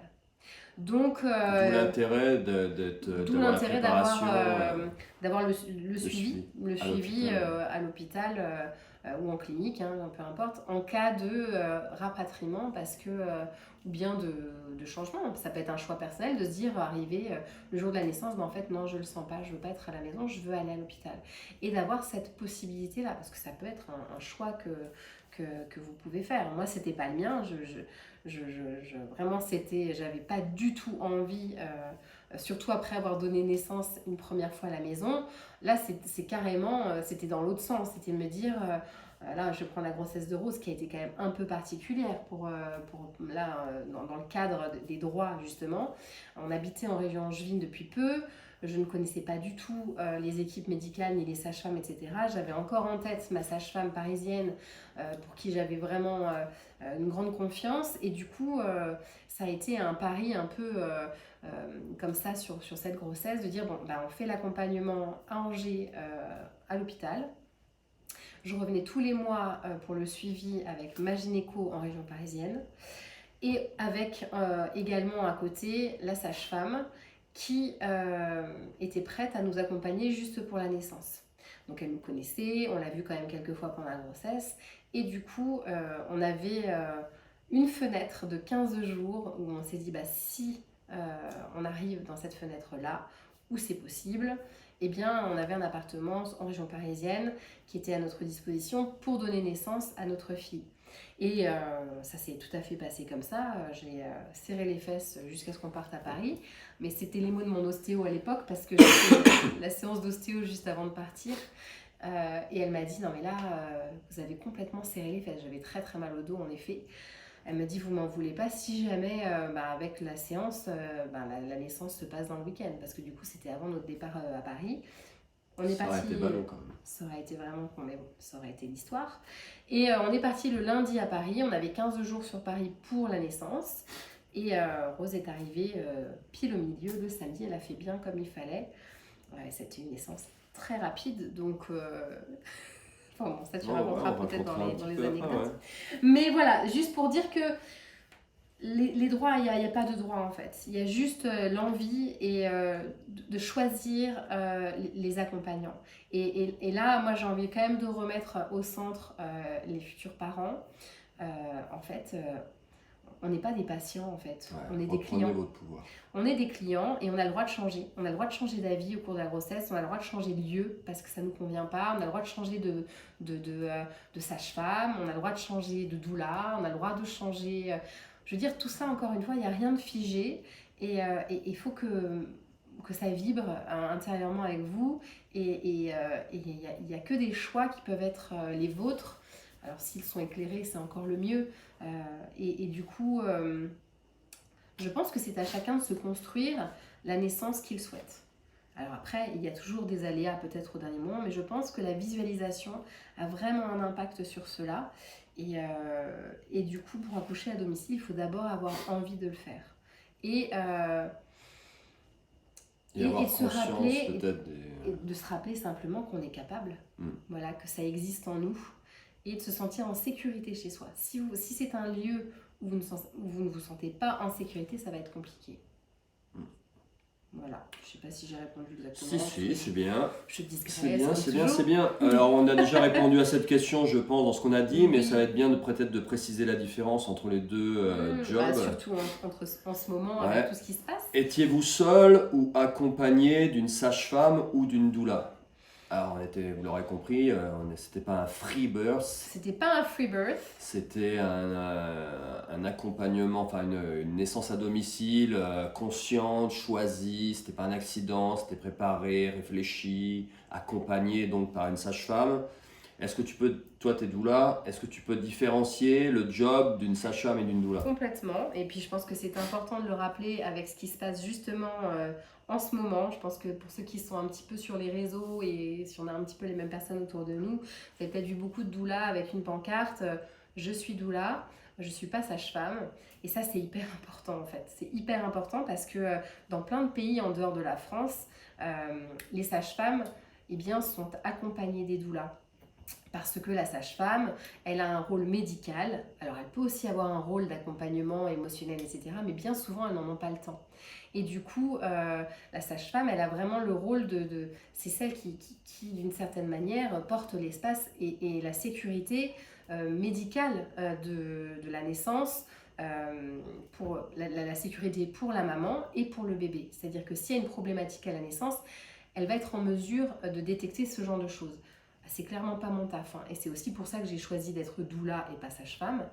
Donc, d'où l'intérêt d'avoir le suivi à l'hôpital ou en clinique, hein, peu importe, en cas de rapatriement, parce que ou bien de changement. Ça peut être un choix personnel de se dire, arriver le jour de la naissance, mais en fait non, je le sens pas, je veux pas être à la maison, je veux aller à l'hôpital. Et d'avoir cette possibilité-là, parce que ça peut être un choix que vous pouvez faire. Moi, c'était pas le mien, vraiment, j'avais pas du tout envie, surtout après avoir donné naissance une première fois à la maison. Là, c'est carrément, c'était dans l'autre sens, c'était me dire, Là, je prends la grossesse de Rose qui a été quand même un peu particulière dans le cadre des droits, justement. On habitait en région angevine depuis peu. Je ne connaissais pas du tout les équipes médicales ni les sages-femmes, etc. J'avais encore en tête ma sage-femme parisienne pour qui j'avais vraiment une grande confiance. Et du coup, ça a été un pari un peu comme ça sur cette grossesse, de dire, bon, bah, on fait l'accompagnement à Angers, à l'hôpital. Je revenais tous les mois pour le suivi avec ma gynéco en région parisienne et avec également à côté la sage-femme qui était prête à nous accompagner juste pour la naissance. Donc elle nous connaissait, on l'a vue quand même quelques fois pendant la grossesse et du coup on avait une fenêtre de 15 jours où on s'est dit bah, si on arrive dans cette fenêtre-là, où c'est possible, eh bien, on avait un appartement en région parisienne qui était à notre disposition pour donner naissance à notre fille. Et ça s'est tout à fait passé comme ça. J'ai serré les fesses jusqu'à ce qu'on parte à Paris. Mais c'était les mots de mon ostéo à l'époque parce que j'ai fait la séance d'ostéo juste avant de partir. Et elle m'a dit, non mais là, vous avez complètement serré les fesses. J'avais très très mal au dos en effet. Elle m'a dit, vous m'en voulez pas si jamais, avec la séance, la naissance se passe dans le week-end. Parce que du coup, c'était avant notre départ à Paris. On est Ça aurait parti, été ballot quand même. ça aurait été vraiment, mais bon, ça aurait été l'histoire. Et on est parti le lundi à Paris. On avait 15 jours sur Paris pour la naissance. Et Rose est arrivée pile au milieu le samedi. Elle a fait bien comme il fallait. Ouais, c'était une naissance très rapide. Donc... Enfin bon, ça tu raconteras peut-être dans les anecdotes. Ouais. Mais voilà, juste pour dire que les droits, il n'y a pas de droit en fait. Il y a juste l'envie et de choisir les accompagnants. Et là, moi j'ai envie quand même de remettre au centre les futurs parents. En fait, on n'est pas des patients en fait, ouais, on est des clients. Votre pouvoir. On est des clients et on a le droit de changer. On a le droit de changer d'avis au cours de la grossesse, on a le droit de changer de lieu parce que ça ne nous convient pas, on a le droit de changer de sage-femme, on a le droit de changer de doula, on a le droit de changer... Je veux dire, tout ça, encore une fois, il n'y a rien de figé et il faut que ça vibre intérieurement avec vous et il n'y a que des choix qui peuvent être les vôtres. Alors s'ils sont éclairés, c'est encore le mieux. Et du coup, je pense que c'est à chacun de se construire la naissance qu'il souhaite. Alors après, il y a toujours des aléas peut-être au dernier moment, mais je pense que la visualisation a vraiment un impact sur cela. Et du coup, pour accoucher à domicile, il faut d'abord avoir envie de le faire. Et de se rappeler simplement qu'on est capable, voilà, que ça existe en nous, et de se sentir en sécurité chez soi. Si c'est un lieu où vous ne vous sentez pas en sécurité, ça va être compliqué. Voilà, je ne sais pas si j'ai répondu exactement. Si, c'est bien. Je digresse. C'est bien. Alors, on a déjà répondu à cette question, je pense, dans ce qu'on a dit, mais ça va être bien peut-être de préciser la différence entre les deux jobs. Surtout en ce moment, avec tout ce qui se passe. Étiez-vous seul ou accompagné d'une sage-femme ou d'une doula ? Alors, vous l'aurez compris, c'était pas un free birth. C'était pas un free birth. C'était un accompagnement, enfin une naissance à domicile, consciente, choisie. C'était pas un accident, c'était préparé, réfléchi, accompagné donc par une sage-femme. Est-ce que tu peux, toi t'es doula, est-ce que tu peux différencier le job d'une sage-femme et d'une doula ? Complètement, et puis je pense que c'est important de le rappeler avec ce qui se passe justement en ce moment. Je pense que pour ceux qui sont un petit peu sur les réseaux et si on a un petit peu les mêmes personnes autour de nous, vous avez peut-être vu beaucoup de doulas avec une pancarte je suis doula, je suis pas sage-femme. Et ça c'est hyper important en fait. C'est hyper important parce que dans plein de pays en dehors de la France, les sages-femmes sont accompagnées des doulas. Parce que la sage-femme, elle a un rôle médical. Alors, elle peut aussi avoir un rôle d'accompagnement émotionnel, etc. Mais bien souvent, elles n'en ont pas le temps. Et du coup, la sage-femme, elle a vraiment le rôle c'est celle qui d'une certaine manière, porte l'espace et la sécurité médicale de la naissance, pour la sécurité pour la maman et pour le bébé. C'est-à-dire que s'il y a une problématique à la naissance, elle va être en mesure de détecter ce genre de choses. C'est clairement pas mon taf, hein. Et c'est aussi pour ça que j'ai choisi d'être doula et pas sage-femme,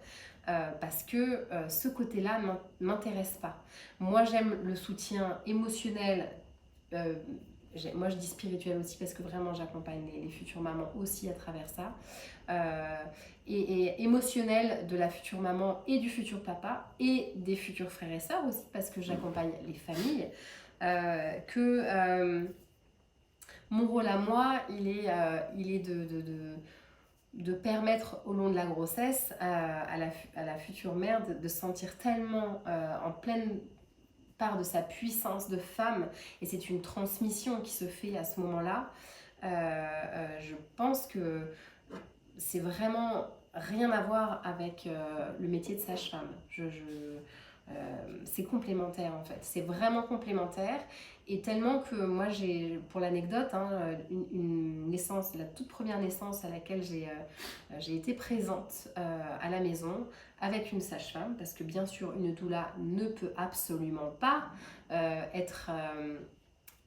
parce que ce côté-là m'intéresse pas. Moi, j'aime le soutien émotionnel, moi je dis spirituel aussi parce que vraiment j'accompagne les futures mamans aussi à travers ça, et émotionnel de la future maman et du futur papa et des futurs frères et sœurs aussi parce que j'accompagne les familles, que mon rôle à moi il est de permettre au long de la grossesse à la future mère de se sentir tellement en pleine part de sa puissance de femme, et c'est une transmission qui se fait à ce moment-là. Je pense que c'est vraiment rien à voir avec le métier de sage-femme. C'est complémentaire en fait, c'est vraiment complémentaire, et tellement que moi j'ai, pour l'anecdote, hein, une naissance, la toute première naissance à laquelle j'ai été présente à la maison avec une sage-femme, parce que bien sûr une doula ne peut absolument pas être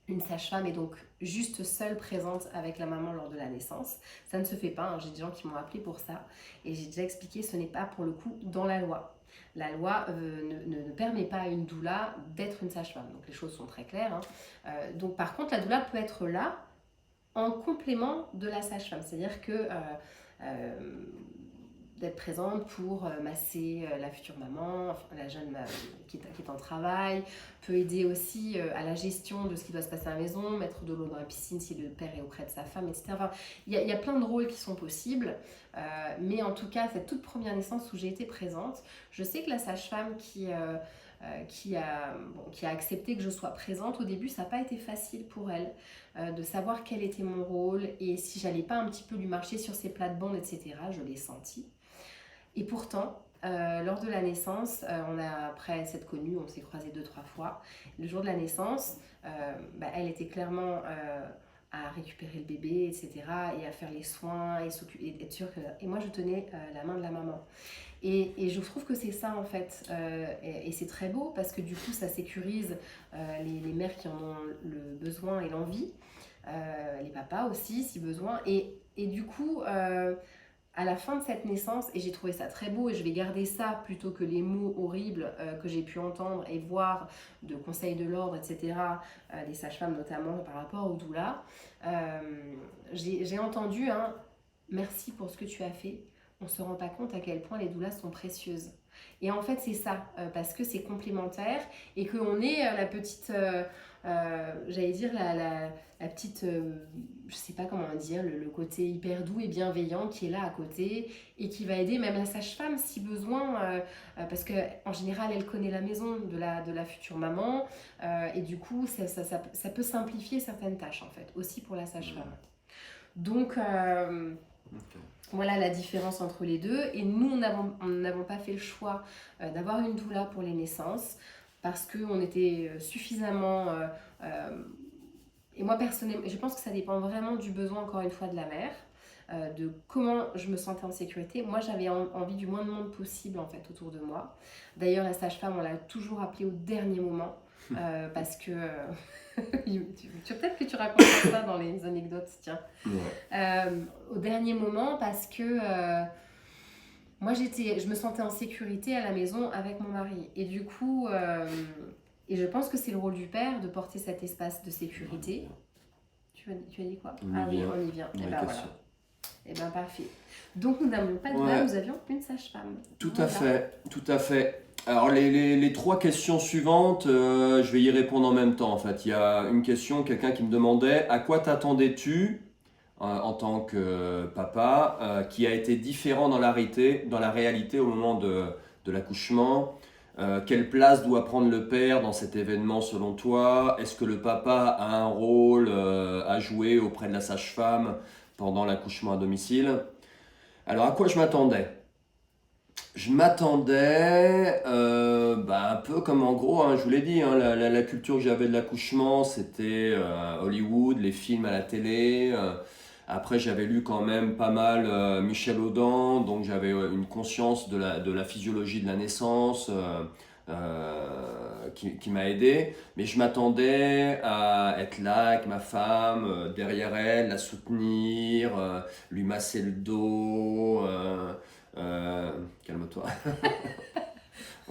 une sage-femme et donc juste seule présente avec la maman lors de la naissance. Ça ne se fait pas, hein. J'ai des gens qui m'ont appelé pour ça et j'ai déjà expliqué, ce n'est pas pour le coup dans la loi. La loi ne permet pas à une doula d'être une sage-femme, donc les choses sont très claires, hein. Donc par contre la doula peut être là en complément de la sage-femme, c'est-à-dire que d'être présente pour masser la future maman, enfin, la jeune qui est en travail, peut aider aussi à la gestion de ce qui doit se passer à la maison, mettre de l'eau dans la piscine si le père est auprès de sa femme, etc. Enfin, il y a plein de rôles qui sont possibles, mais en tout cas, cette toute première naissance où j'ai été présente, je sais que la sage-femme qui a accepté que je sois présente, au début, ça n'a pas été facile pour elle de savoir quel était mon rôle et si j'allais pas un petit peu lui marcher sur ses plates-bandes, etc. Je l'ai senti. Et pourtant, lors de la naissance, après s'être connus, on s'est croisés 2-3 fois. Le jour de la naissance, elle était clairement à récupérer le bébé, etc. et à faire les soins et être sûre que... Et moi, je tenais la main de la maman. Et je trouve que c'est ça en fait, et c'est très beau parce que du coup ça sécurise les mères qui en ont le besoin et l'envie, les papas aussi si besoin, et du coup à la fin de cette naissance, et j'ai trouvé ça très beau et je vais garder ça plutôt que les mots horribles que j'ai pu entendre et voir de conseils de l'ordre, etc., des sages-femmes notamment par rapport au doula, j'ai entendu merci pour ce que tu as fait. On ne se rend pas compte à quel point les doulas sont précieuses. Et en fait, c'est ça, parce que c'est complémentaire et qu'on est la petite, j'allais dire, la petite, je ne sais pas comment dire, le côté hyper doux et bienveillant qui est là à côté et qui va aider même la sage-femme si besoin, parce qu'en général, elle connaît la maison de la future maman, et du coup, ça peut simplifier certaines tâches, en fait, aussi pour la sage-femme. Donc... Okay. Voilà la différence entre les deux, et nous on n'avons pas fait le choix d'avoir une doula pour les naissances parce qu'on était suffisamment et moi personnellement je pense que ça dépend vraiment du besoin encore une fois de la mère, de comment je me sentais en sécurité. Moi j'avais envie du moins de monde possible en fait autour de moi. D'ailleurs la sage-femme on l'a toujours appelée au dernier moment parce que peut-être que tu racontes ça dans les anecdotes, tiens. Ouais. Au dernier moment, parce que moi, je me sentais en sécurité à la maison avec mon mari. Et du coup, et je pense que c'est le rôle du père de porter cet espace de sécurité. Tu as dit quoi? On y vient. Et ben voilà. Et ben parfait. Donc, nous n'avons pas de doula, nous avions une sage-femme. Tout à fait. Alors les 3 questions suivantes, je vais y répondre en même temps en fait. Il y a une question, quelqu'un qui me demandait à quoi t'attendais-tu en tant que papa qui a été différent dans la réalité au moment de l'accouchement. Quelle place doit prendre le père dans cet événement selon toi? Est-ce que le papa a un rôle à jouer auprès de la sage-femme pendant l'accouchement à domicile? Alors à quoi je m'attendais? Je m'attendais un peu comme en gros, je vous l'ai dit, la culture que j'avais de l'accouchement, c'était Hollywood, les films à la télé. Après, j'avais lu quand même pas mal Michel Audin, donc j'avais une conscience de la physiologie de la naissance qui m'a aidé. Mais je m'attendais à être là avec ma femme, derrière elle, la soutenir, lui masser le dos. Calme-toi.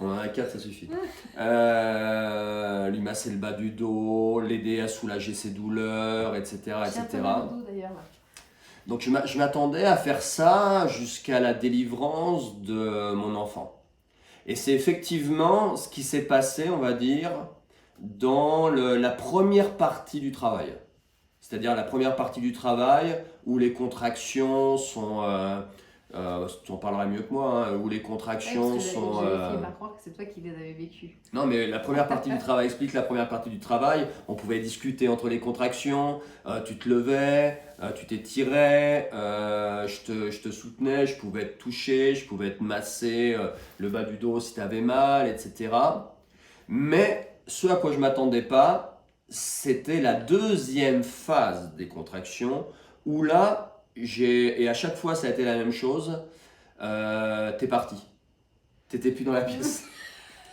On en a 4, ça suffit. Lui masser le bas du dos, l'aider à soulager ses douleurs, etc. J'ai un peu etc. mal au dos d'ailleurs. Là. Donc je m'attendais à faire ça jusqu'à la délivrance de mon enfant. Et c'est effectivement ce qui s'est passé, on va dire, dans la première partie du travail. C'est-à-dire la première partie du travail où les contractions sont... tu en parleras mieux que moi, hein, où les contractions Ouais, sont... j'avais fini par croire que c'est toi qui les avais vécues. Non, mais la première partie du travail, explique la première partie du travail. On pouvait discuter entre les contractions, tu te levais, tu t'étirais, je te soutenais, je pouvais te toucher, je pouvais te masser le bas du dos si tu avais mal, etc. Mais ce à quoi je ne m'attendais pas, c'était la deuxième phase des contractions où là, et à chaque fois ça a été la même chose, t'es parti. T'étais plus dans la pièce.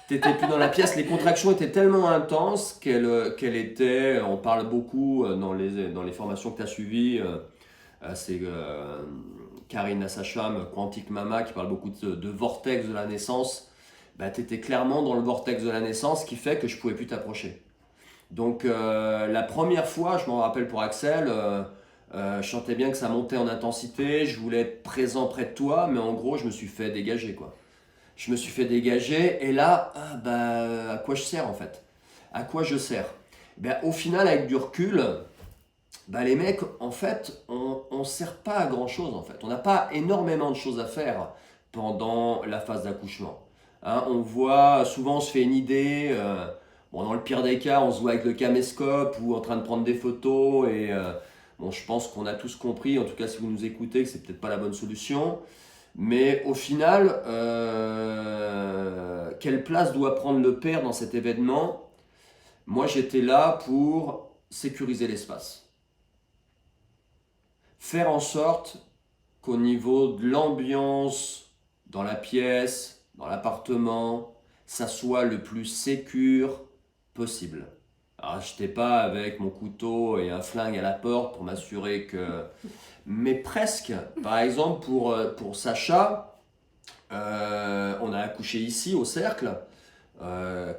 T'étais plus dans la pièce, les contractions étaient tellement intenses qu'elle était, on parle beaucoup dans les formations que tu as suivies, c'est Karine Assacham, Quantique Mama, qui parle beaucoup de vortex de la naissance. Bah, tu étais clairement dans le vortex de la naissance, ce qui fait que je ne pouvais plus t'approcher. Donc la première fois, je m'en rappelle pour Axel, je sentais bien que ça montait en intensité, je voulais être présent près de toi, mais en gros, je me suis fait dégager, quoi. Je me suis fait dégager et là, à quoi je sers en fait? À quoi je sers? Au final, avec du recul, les mecs, en fait, on ne sert pas à grand chose en fait. On n'a pas énormément de choses à faire pendant la phase d'accouchement. Hein, on voit, souvent on se fait une idée, dans le pire des cas, on se voit avec le caméscope ou en train de prendre des photos et je pense qu'on a tous compris, en tout cas si vous nous écoutez, que c'est peut-être pas la bonne solution. Mais au final, quelle place doit prendre le père dans cet événement? Moi, j'étais là pour sécuriser l'espace. Faire en sorte qu'au niveau de l'ambiance, dans la pièce, dans l'appartement, ça soit le plus sécure possible. Alors, je n'étais pas avec mon couteau et un flingue à la porte pour m'assurer que... Mais presque. Par exemple, pour Sacha, on a accouché ici, au cercle.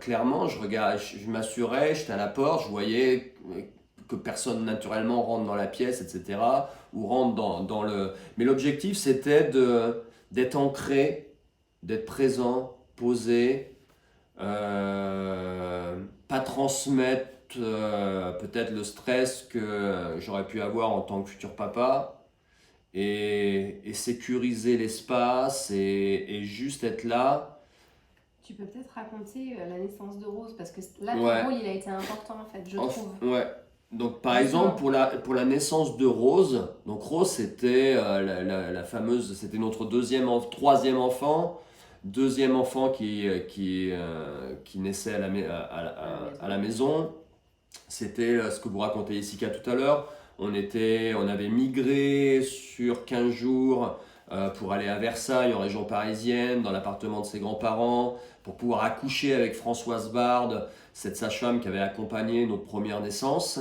Clairement, je m'assurais, j'étais à la porte, je voyais que personne naturellement rentre dans la pièce, etc. Ou rentre dans le... Mais l'objectif, c'était d'être ancré, d'être présent, posé, pas transmettre peut-être le stress que j'aurais pu avoir en tant que futur papa et sécuriser l'espace et juste être là. Tu peux peut-être raconter la naissance de Rose parce que là, ton Ouais. rôle, il a été important en fait, je trouve. Ouais. Donc par exemple pour la naissance de Rose, donc Rose c'était la fameuse, c'était notre troisième enfant, deuxième enfant qui naissait à la maison. C'était ce que vous racontez Jessica tout à l'heure. On avait migré sur 15 jours pour aller à Versailles, en région parisienne, dans l'appartement de ses grands-parents, pour pouvoir accoucher avec Françoise Bard, cette sage-femme qui avait accompagné notre première naissance.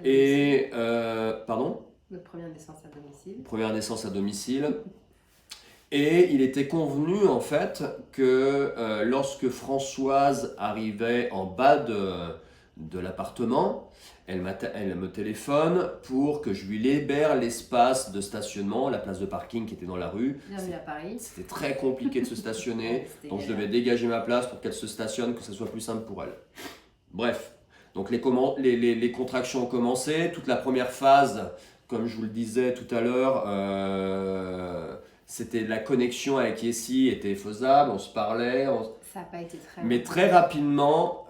Et, pardon ? Notre première naissance à domicile. Première naissance à domicile. Et il était convenu en fait que lorsque Françoise arrivait en bas de l'appartement, elle me téléphone pour que je lui libère l'espace de stationnement, la place de parking qui était dans la rue. Bienvenue à Paris. C'était très compliqué de se stationner, donc je devais dégager ma place pour qu'elle se stationne, que ce soit plus simple pour elle. Bref, donc les contractions ont commencé, toute la première phase, comme je vous le disais tout à l'heure, c'était la connexion avec Yessi était faisable, on se parlait. Ça n'a pas été très... Mais très rapidement,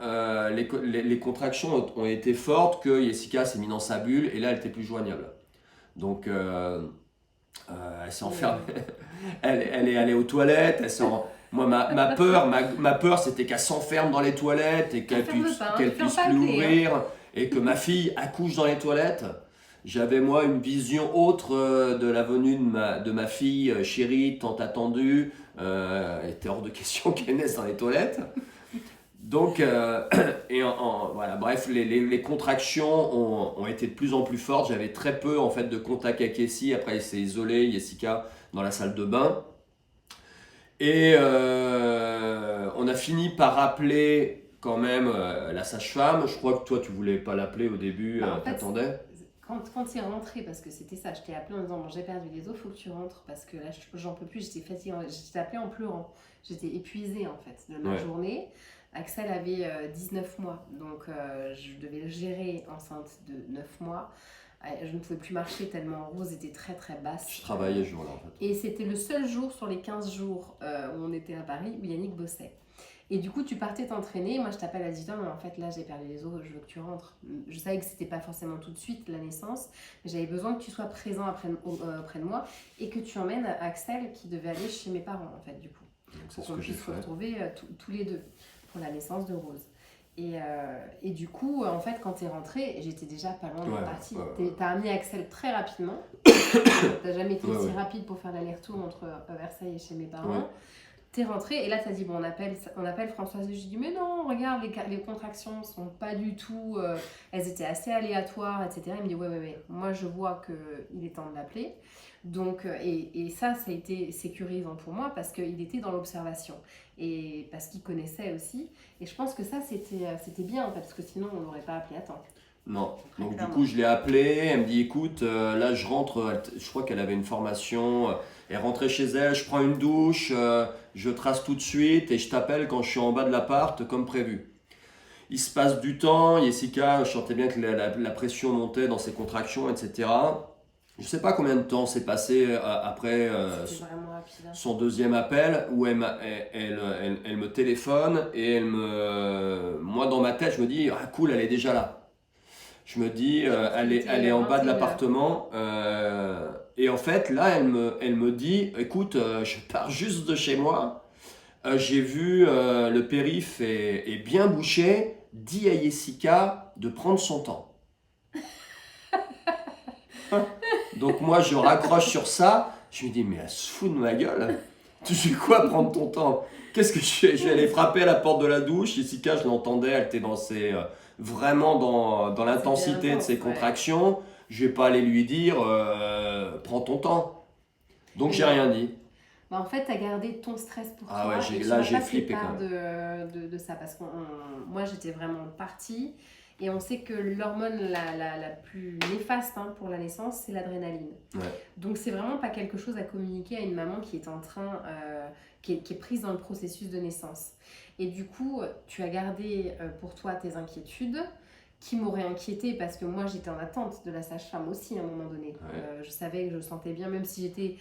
les contractions ont été fortes que Jessica s'est mise dans sa bulle et là elle n'était plus joignable. Donc elle s'est enfermée, elle est allée aux toilettes, moi ma peur c'était qu'elle s'enferme dans les toilettes et qu'elle puisse plus ouvrir et que ma fille accouche dans les toilettes. J'avais moi une vision autre de la venue de ma fille chérie, tant attendue. Il était hors de question qu'elle naisse dans les toilettes. Donc, voilà, bref, les contractions ont été de plus en plus fortes. J'avais très peu en fait de contact avec Jessie. Après, elle s'est isolée, Jessica, dans la salle de bain. Et on a fini par appeler quand même la sage-femme. Je crois que toi, tu voulais pas l'appeler au début, Bah, en fait, t'attendais. quand tu es rentré, parce que c'était ça, je t'ai appelé en disant bon, j'ai perdu les os, faut que tu rentres parce que là j'en peux plus, j'étais fatiguée, je t'ai appelé en pleurant, j'étais épuisée en fait de ma Ouais. journée. Axel avait 19 mois, donc je devais le gérer enceinte de 9 mois. Je ne pouvais plus marcher tellement Rose était très très basse. Je travaillais ce jour-là en fait. Et c'était le seul jour sur les 15 jours où on était à Paris où Yannick bossait. Et du coup, tu partais t'entraîner. Moi, je t'appelle à 18h, mais en fait, là, j'ai perdu les os, je veux que tu rentres. Je savais que c'était pas forcément tout de suite la naissance, mais j'avais besoin que tu sois présent auprès de moi et que tu emmènes Axel qui devait aller chez mes parents, en fait, du coup. Donc c'est Pour ce qu'on que j'ai puisse se fait. retrouver tous les deux pour la naissance de Rose. Et du coup, en fait, quand t'es rentré, j'étais déjà pas loin de la partie. T'as amené Axel très rapidement. T'as jamais été aussi rapide pour faire l'aller-retour entre Versailles et chez mes parents. Ouais. T'es rentré et là t'as dit bon on appelle Françoise et j'ai dit mais non regarde les contractions sont pas du tout elles étaient assez aléatoires etc. Il me dit ouais moi je vois que il est temps de l'appeler donc et ça a été sécurisant pour moi parce qu'il était dans l'observation et parce qu'il connaissait aussi et je pense que ça c'était bien en fait parce que sinon on l'aurait pas appelé à temps. Non, Très donc clairement. du coup je l'ai appelée, elle me dit écoute, là je rentre, je crois qu'elle avait une formation, elle rentrait chez elle, je prends une douche, je trace tout de suite et je t'appelle quand je suis en bas de l'appart comme prévu. Il se passe du temps, Jessica, je sentais bien que la pression montait dans ses contractions, etc. Je sais pas combien de temps s'est passé après C'était vraiment rapide. Hein. son deuxième appel où elle me téléphone et moi dans ma tête je me dis ah cool elle est déjà là. Je me dis, elle est en bas de 21 heures. l'appartement. Et en fait, là, elle me dit, écoute, je pars juste de chez moi. J'ai vu le périph' est bien bouché. Dis à Jessica de prendre son temps. Donc moi, je raccroche sur ça. Je me dis, mais elle se fout de ma gueule. Tu fais quoi prendre ton temps? Qu'est-ce que je fais? Je vais aller frapper à la porte de la douche. Jessica, je l'entendais, elle était vraiment dans l'intensité de ses contractions. Je vais pas aller lui dire, prends ton temps. Donc j'ai rien dit. Bah en fait, tu as gardé ton stress pour Ah toi ouais, et tu là m'as j'ai pas fait flippé quand part même. de ça parce que moi j'étais vraiment partie et on sait que l'hormone la plus néfaste hein, pour la naissance c'est l'adrénaline. Ouais. Donc c'est vraiment pas quelque chose à communiquer à une maman qui est en train, qui est prise dans le processus de naissance. Et du coup, tu as gardé pour toi tes inquiétudes qui m'auraient inquiétée parce que moi j'étais en attente de la sage-femme aussi à un moment donné. Ouais. Je savais que je sentais bien, même si j'étais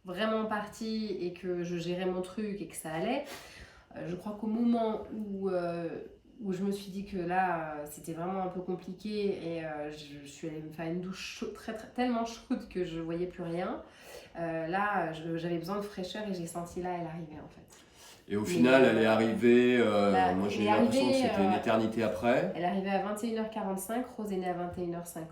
vraiment partie et que je gérais mon truc et que ça allait, je crois qu'au moment où je me suis dit que là c'était vraiment un peu compliqué et je suis allée me faire une douche tellement chaude que je voyais plus rien, là j'avais besoin de fraîcheur et j'ai senti là elle arrivait en fait. Et au final, elle est arrivée, moi j'ai eu l'impression que c'était une arrivée, éternité après. Elle est arrivée à 21h45, Rose est née à 21h50.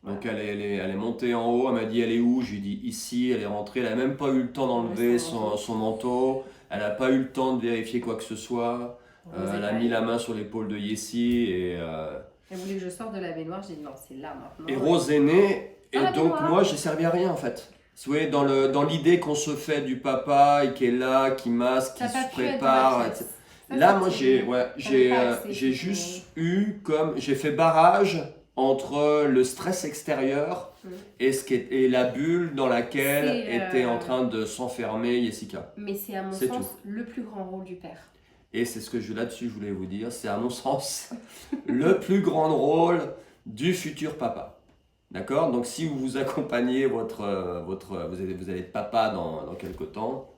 Donc elle est montée en haut, elle m'a dit elle est où? Je lui ai dit ici, elle est rentrée, elle n'a même pas eu le temps d'enlever son manteau, elle n'a pas eu le temps de vérifier quoi que ce soit, elle a mis la main sur l'épaule de Yessi et... Elle voulait que je sorte de la baignoire, j'ai dit non c'est là maintenant. Et Rose est née, et donc moi j'ai servi à rien en fait. Vous voyez, dans l'idée qu'on se fait du papa et qui est là, qui masque, qui se prépare, etc. Là moi j'ai juste j'ai fait barrage entre le stress extérieur et la bulle dans laquelle était en train de s'enfermer Jessica. Mais c'est à mon sens le plus grand rôle du père. Et c'est ce que là-dessus je voulais vous dire, c'est à mon sens le plus grand rôle du futur papa. D'accord? Donc si vous vous accompagnez vous allez être papa dans quelques temps,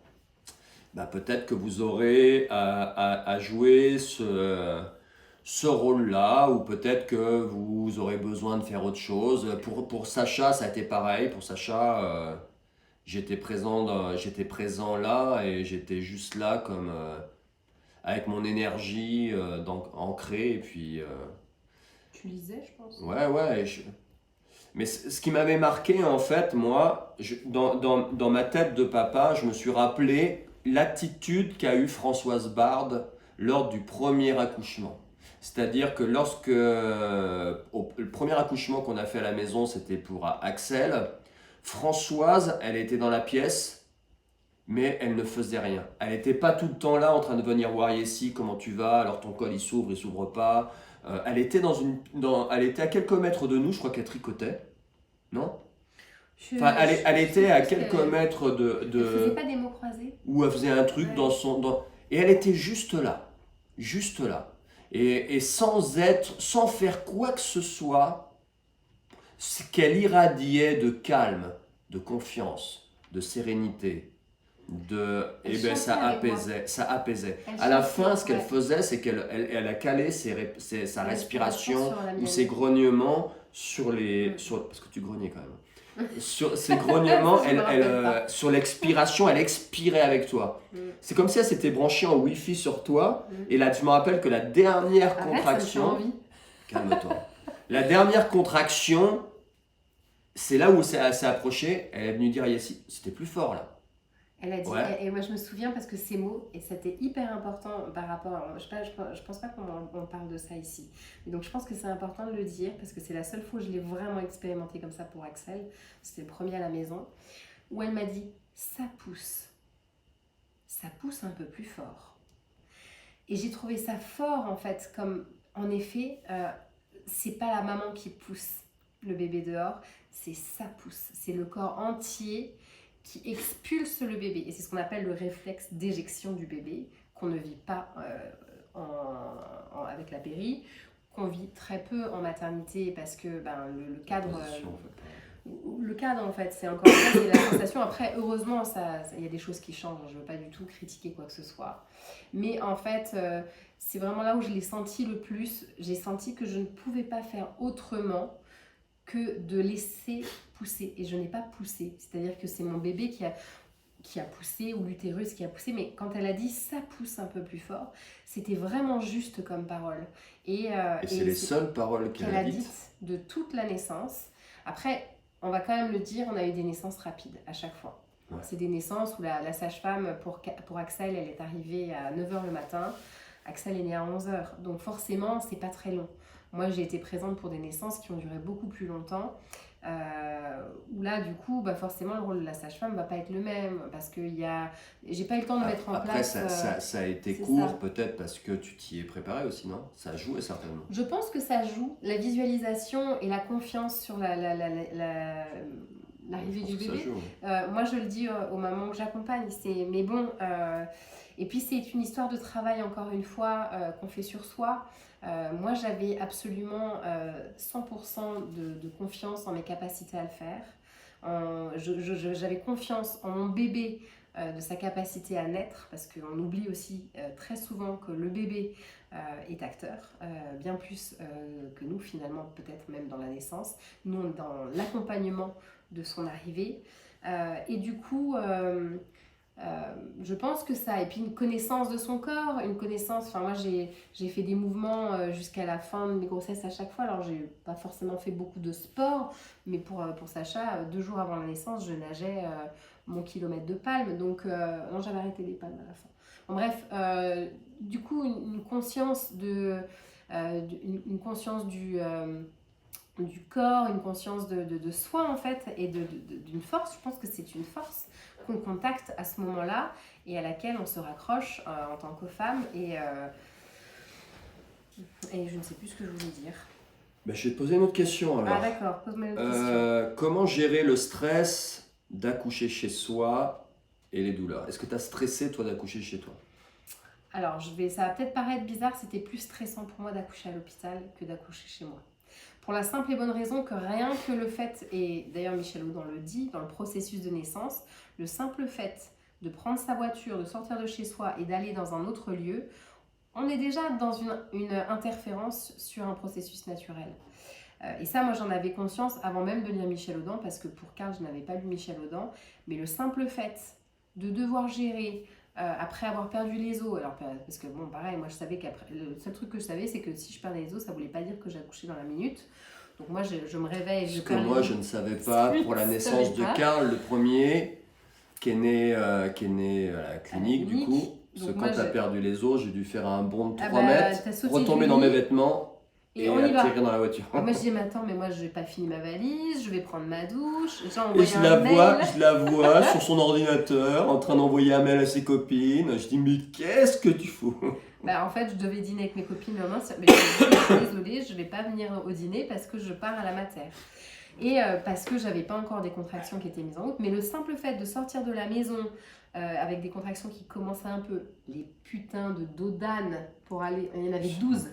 bah, peut-être que vous aurez à jouer ce rôle-là, ou peut-être que vous aurez besoin de faire autre chose. Pour Sacha, ça a été pareil. Pour Sacha, j'étais présent là et j'étais juste là comme avec mon énergie ancrée. Et puis, tu lisais, je pense. Ouais. Mais ce qui m'avait marqué, en fait, moi, dans ma tête de papa, je me suis rappelé l'attitude qu'a eue Françoise Bard lors du premier accouchement. C'est-à-dire que le premier accouchement qu'on a fait à la maison, c'était pour Axel. Françoise, elle était dans la pièce, mais elle ne faisait rien. Elle n'était pas tout le temps là en train de venir voir Yessi, comment tu vas, alors ton col il s'ouvre pas. Elle était elle était à quelques mètres de nous, je crois qu'elle tricotait, non? Enfin, elle était à quelques mètres Elle faisait pas des mots croisés? où elle faisait un truc Ouais. et elle était juste là, juste là. Et sans faire quoi que ce soit, ce qu'elle irradiait de calme, de confiance, de sérénité, Elle ben chantait avec moi. ça apaisait. Elle À la chantait, fin, ce qu'elle ouais. faisait, c'est elle a calé sa respiration sur la ou mienne. ses grognements Mm. parce que tu grognais quand même. Sur ses grognements, Ça, je me rappelle pas. sur l'expiration, elle expirait avec toi. Mm. C'est comme si elle s'était branchée en Wi-Fi sur toi. Mm. Et là, je me rappelle que la dernière Arrête, ça me fait contraction, envie. calme-toi. La dernière contraction, c'est là où elle s'est approchée. Elle est venue dire à Yassi, c'était plus fort là. Elle a dit, Ouais. et moi je me souviens parce que ces mots, et c'était hyper important par rapport, je pense pas qu'on parle de ça ici. Et donc je pense que c'est important de le dire parce que c'est la seule fois où je l'ai vraiment expérimenté comme ça pour Axel. C'était le premier à la maison, où elle m'a dit, ça pousse un peu plus fort. Et j'ai trouvé ça fort en fait, comme en effet, c'est pas la maman qui pousse le bébé dehors, c'est ça pousse, c'est le corps entier qui expulse le bébé. Et c'est ce qu'on appelle le réflexe d'éjection du bébé, qu'on ne vit pas avec la péri, qu'on vit très peu en maternité parce que le cadre... le cadre en fait, c'est encore une fois, c'est la sensation. Après, heureusement, il y a des choses qui changent. Je ne veux pas du tout critiquer quoi que ce soit. Mais en fait, c'est vraiment là où je l'ai senti le plus. J'ai senti que je ne pouvais pas faire autrement que de laisser pousser. Et je n'ai pas poussé. C'est-à-dire que c'est mon bébé qui a poussé ou l'utérus qui a poussé. Mais quand elle a dit ça pousse un peu plus fort, c'était vraiment juste comme parole. Et c'est les seules paroles qu'elle a dites de toute la naissance. Après, on va quand même le dire, on a eu des naissances rapides à chaque fois. Ouais. C'est des naissances où la sage-femme pour Axel, elle est arrivée à 9h le matin. Axel est né à 11h. Donc forcément, c'est pas très long. Moi, j'ai été présente pour des naissances qui ont duré beaucoup plus longtemps. Où là, du coup, forcément, le rôle de la sage-femme va pas être le même parce que j'ai pas eu le temps de mettre en place. Après, ça a été court, peut-être parce que tu t'y es préparé aussi, non? Ça a joué certainement. Je pense que ça joue. La visualisation et la confiance sur l'arrivée du bébé. Joue, ouais. Moi, je le dis aux mamans que j'accompagne. Mais bon, et puis c'est une histoire de travail, encore une fois, qu'on fait sur soi. Moi, j'avais absolument 100% de confiance en mes capacités à le faire. J'avais confiance en mon bébé, de sa capacité à naître, parce qu'on oublie aussi très souvent que le bébé est acteur, bien plus que nous finalement, peut-être même dans la naissance. Nous, on est dans l'accompagnement de son arrivée. Et du coup... je pense que ça, et puis une connaissance de son corps, une connaissance, enfin moi j'ai fait des mouvements jusqu'à la fin de mes grossesses à chaque fois, alors j'ai pas forcément fait beaucoup de sport, mais pour Sacha, 2 jours avant la naissance, je nageais mon kilomètre de palme, donc non, j'avais arrêté les palmes à la fin. Bon, bref, du coup une conscience une conscience du corps, une conscience de soi en fait, et d'une force. Je pense que c'est une force qu'on contacte à ce moment-là et à laquelle on se raccroche en tant que femme, et je ne sais plus ce que je voulais dire. Je vais te poser une autre question alors. Ah d'accord, pose-moi une autre question. Comment gérer le stress d'accoucher chez soi et les douleurs? Est-ce que tu as stressé toi d'accoucher chez toi? Alors ça va peut-être paraître bizarre, c'était plus stressant pour moi d'accoucher à l'hôpital que d'accoucher chez moi. Pour la simple et bonne raison que rien que le fait, et d'ailleurs Michel Audin le dit, dans le processus de naissance, le simple fait de prendre sa voiture, de sortir de chez soi et d'aller dans un autre lieu, on est déjà dans une interférence sur un processus naturel. Et ça, moi, j'en avais conscience avant même de lire Michel Audin, parce que pour Karl, je n'avais pas lu Michel Audin, mais le simple fait de devoir gérer... après avoir perdu les os, alors parce que bon pareil, moi je savais qu'après, le seul truc que je savais c'est que si je perdais les os, ça voulait pas dire que j'accouchais dans la minute. Donc moi je me réveille. Parce que moi je ne savais pas pour la naissance de Karl, le premier qui est né à la clinique du coup. Parce que quand tu as perdu les os, j'ai dû faire un bond de 3 mètres, retomber dans mes vêtements Et on y va. atterrir dans la voiture. Et moi je dis mais attends, mais moi je vais pas finir ma valise, je vais prendre ma douche, j'ai Et envoyé je un la mail. vois, je la vois sur son ordinateur en train d'envoyer un mail à ses copines. Je dis mais qu'est-ce que tu fous? Bah, en fait, je devais dîner avec mes copines le lendemain, mais je suis désolée, je vais pas venir au dîner parce que je pars à la mater. Et parce que j'avais pas encore des contractions qui étaient mises en route. Mais le simple fait de sortir de la maison avec des contractions qui commençaient un peu, les putains de dos d'âne pour aller. Il y en avait 12.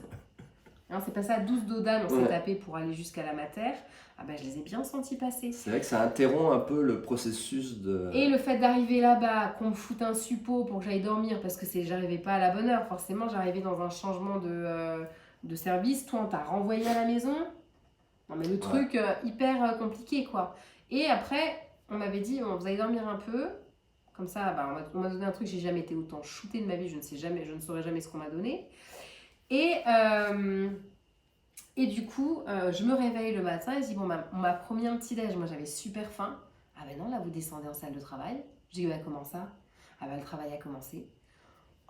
Hein, c'est pas ça, 12 dos d'âne, on s'est Ouais. tapé pour aller jusqu'à la mater. Ah bah, je les ai bien sentis passer. C'est vrai que ça interrompt un peu le processus de... Et le fait d'arriver là-bas, qu'on me foute un suppôt pour que j'aille dormir, parce que j'arrivais pas à la bonne heure, forcément, j'arrivais dans un changement de service. Toi, on t'a renvoyé à la maison. Non, mais le truc hyper compliqué, quoi. Et après, on m'avait dit, bon, vous allez dormir un peu. Comme ça, bah, on m'a donné un truc, j'ai jamais été autant shootée de ma vie, je ne saurais jamais ce qu'on m'a donné. Et du coup, je me réveille le matin et je dis, bon, on m'a promis un petit déj. Moi, j'avais super faim. Ah ben non, là, vous descendez en salle de travail. Je dis, bah, comment ça? Ah ben, le travail a commencé.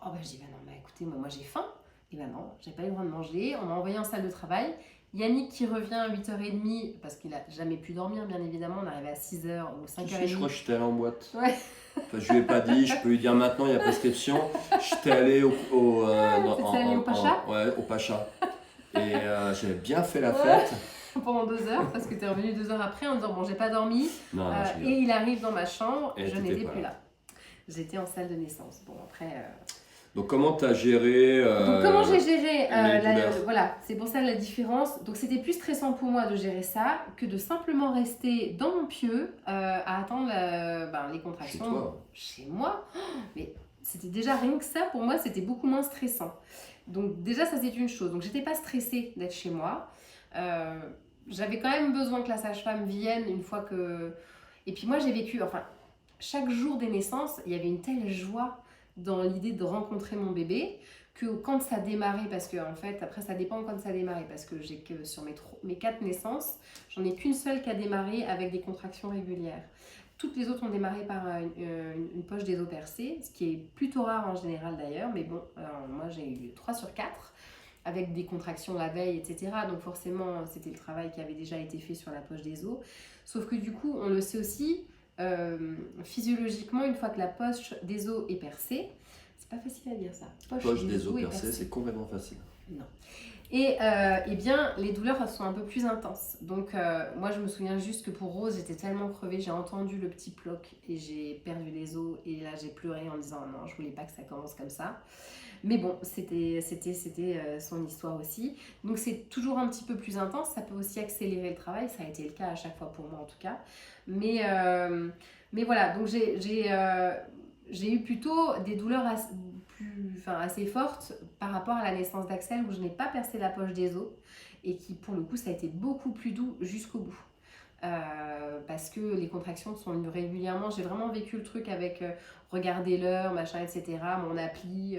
Oh ben, je dis, bah non, bah écoutez, moi j'ai faim. Et ben non, j'ai pas eu le droit de manger. On m'a envoyé en salle de travail. Yannick qui revient à 8h30, parce qu'il a jamais pu dormir, bien évidemment. On arrivait à 6h ou 5h30. Je crois que j'étais allé en boîte. Ouais. Enfin, je lui ai pas dit, je peux lui dire maintenant, il y a prescription. J'étais allé T'étais allé au Pacha ouais, au Pacha. Et j'avais bien fait la fête. Pendant 2 heures, parce que t'es revenu 2 heures après en disant, bon, j'ai pas dormi. Non, Et il arrive dans ma chambre, Et je t'étais n'étais pas plus là. là. J'étais en salle de naissance. Bon, après. Donc comment tu as géré Donc, comment j'ai géré les douleurs. voilà, c'est pour ça la différence. Donc, c'était plus stressant pour moi de gérer ça que de simplement rester dans mon pieu à attendre les contractions Chez toi. chez moi. Oh, mais c'était déjà rien que ça, pour moi, c'était beaucoup moins stressant. Donc, déjà, ça, c'est une chose. Donc, j'étais pas stressée d'être chez moi. J'avais quand même besoin que la sage-femme vienne une fois que. Et puis, moi, j'ai vécu. Enfin, chaque jour des naissances, il y avait une telle joie dans l'idée de rencontrer mon bébé que quand ça démarrait, parce que en fait après ça dépend quand ça démarrait, parce que j'ai que sur mes 4 naissances, j'en ai qu'une seule qui a démarré avec des contractions régulières. Toutes les autres ont démarré par une poche des os percée, ce qui est plutôt rare en général d'ailleurs, mais bon, moi j'ai eu 3 sur 4 avec des contractions la veille, etc. Donc forcément c'était le travail qui avait déjà été fait sur la poche des os, sauf que du coup on le sait aussi, physiologiquement, une fois que la poche des os est percée, c'est pas facile à dire ça. Poche des os percée, c'est complètement facile. Non. Et bien, les douleurs sont un peu plus intenses. Donc, moi, je me souviens juste que pour Rose, j'étais tellement crevée, j'ai entendu le petit ploc et j'ai perdu les os. Et là, j'ai pleuré en disant non, je voulais pas que ça commence comme ça. Mais bon, c'était son histoire aussi. Donc, c'est toujours un petit peu plus intense. Ça peut aussi accélérer le travail. Ça a été le cas à chaque fois pour moi, en tout cas. Mais voilà, donc j'ai eu plutôt des douleurs assez fortes par rapport à la naissance d'Axel où je n'ai pas percé la poche des os et qui pour le coup ça a été beaucoup plus doux jusqu'au bout. Parce que les contractions sont venues régulièrement. J'ai vraiment vécu le truc avec regarder l'heure, machin, etc. Mon appli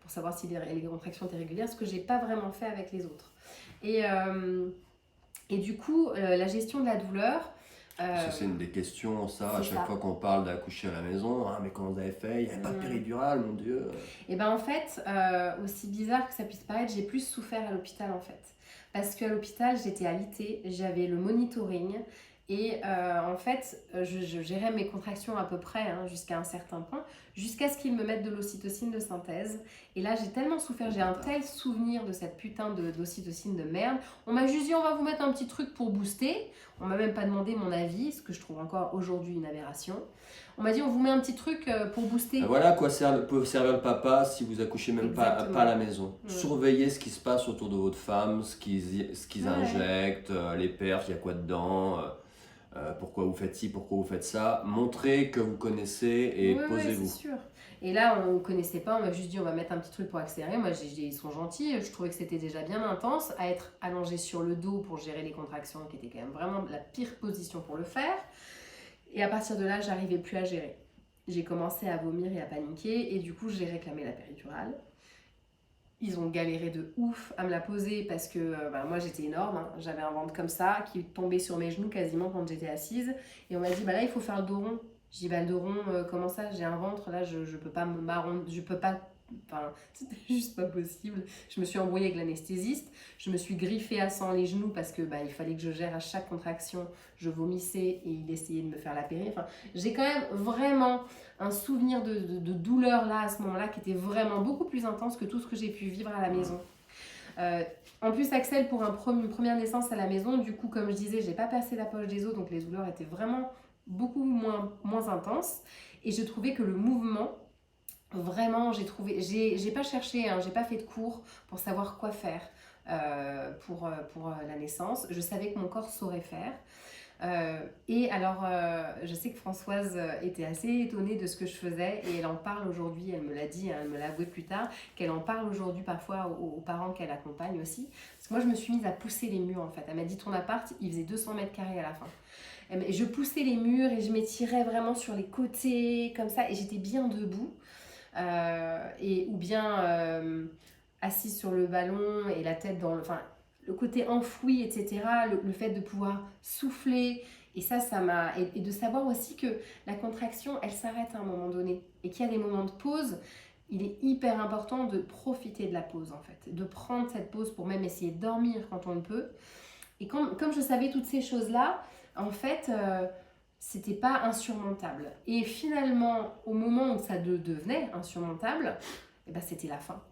pour savoir si les contractions étaient régulières, ce que j'ai pas vraiment fait avec les autres. Et du coup, la gestion de la douleur. Ça, c'est une des questions, ça, à chaque ça. fois qu'on parle d'accoucher à la maison. Ah, mais comment vous avez fait? Il n'y avait pas de péridurale, mon Dieu. Et ben en fait, aussi bizarre que ça puisse paraître, j'ai plus souffert à l'hôpital en fait. Parce qu'à l'hôpital, j'étais alitée, j'avais le monitoring. Et en fait, je gérais mes contractions à peu près jusqu'à un certain point, jusqu'à ce qu'ils me mettent de l'ocytocine de synthèse. Et là, j'ai tellement souffert, j'ai un tel souvenir de cette putain d'ocytocine de merde. On m'a juste dit, on va vous mettre un petit truc pour booster. On m'a même pas demandé mon avis, ce que je trouve encore aujourd'hui une aberration. On m'a dit, on vous met un petit truc pour booster. Voilà à quoi peut servir le papa si vous accouchez même pas à la maison. Ouais. Surveillez ce qui se passe autour de votre femme, ce qu'ils injectent, les perfs, il y a quoi dedans. Pourquoi vous faites ci, pourquoi vous faites ça. Montrez que vous connaissez et posez-vous. Oui, c'est sûr. Et là, on ne connaissait pas, on m'a juste dit on va mettre un petit truc pour accélérer. Moi, j'ai dit ils sont gentils, je trouvais que c'était déjà bien intense. À être allongé sur le dos pour gérer les contractions, qui était quand même vraiment la pire position pour le faire. Et à partir de là, j'arrivais plus à gérer. J'ai commencé à vomir et à paniquer, et du coup, j'ai réclamé la péridurale. Ils ont galéré de ouf à me la poser parce que moi j'étais énorme, j'avais un ventre comme ça qui tombait sur mes genoux quasiment quand j'étais assise. Et on m'a dit il faut faire le dos rond. Je dis le dos rond, comment ça? J'ai un ventre là, je peux pas Enfin, c'était juste pas possible. Je me suis embrouillée avec l'anesthésiste, je me suis griffée à sang les genoux parce que il fallait que je gère à chaque contraction, je vomissais et il essayait de me faire la péri. Enfin, j'ai quand même vraiment un souvenir de douleur là à ce moment-là qui était vraiment beaucoup plus intense que tout ce que j'ai pu vivre à la maison. Euh, En plus, Axel, pour une première naissance à la maison, du coup, comme je disais, j'ai pas passé la poche des os, donc les douleurs étaient vraiment beaucoup moins intenses. Et je trouvais que le mouvement, vraiment, j'ai pas cherché, hein, j'ai pas fait de cours pour savoir quoi faire pour la naissance. Je savais que mon corps saurait faire. Et alors, je sais que Françoise était assez étonnée de ce que je faisais et elle en parle aujourd'hui, elle me l'a dit, hein, elle me l'a avoué plus tard, qu'elle en parle aujourd'hui parfois aux parents qu'elle accompagne aussi. Parce que moi, je me suis mise à pousser les murs en fait. Elle m'a dit ton appart, il faisait 200 mètres carrés à la fin. Et je poussais les murs et je m'étirais vraiment sur les côtés comme ça et j'étais bien debout. Ou bien assise sur le ballon et la tête dans le... Enfin, le côté enfoui, etc., le fait de pouvoir souffler, et ça m'a... Et de savoir aussi que la contraction, elle s'arrête à un moment donné, et qu'il y a des moments de pause, il est hyper important de profiter de la pause, en fait, de prendre cette pause pour même essayer de dormir quand on le peut. Et comme je savais toutes ces choses-là, en fait, c'était pas insurmontable. Et finalement, au moment où ça devenait insurmontable, eh ben, c'était la fin.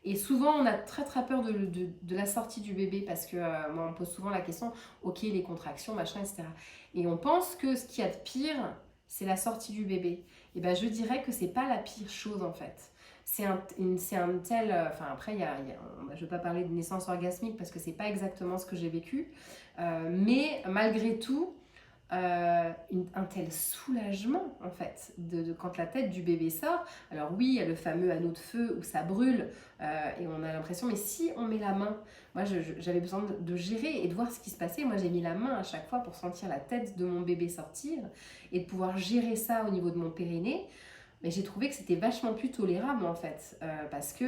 Et souvent, on a très très peur de la sortie du bébé parce que moi, on me pose souvent la question, ok, les contractions, machin, etc. Et on pense que ce qu'il y a de pire, c'est la sortie du bébé. Et ben, je dirais que c'est pas la pire chose en fait. C'est un tel... Enfin, après, je ne vais pas parler de naissance orgasmique parce que c'est pas exactement ce que j'ai vécu. Mais malgré tout, un tel soulagement en fait quand la tête du bébé sort. Alors oui, il y a le fameux anneau de feu où ça brûle et on a l'impression, mais si on met la main, moi j'avais besoin de gérer et de voir ce qui se passait. Moi j'ai mis la main à chaque fois pour sentir la tête de mon bébé sortir et de pouvoir gérer ça au niveau de mon périnée. Mais j'ai trouvé que c'était vachement plus tolérable en fait parce que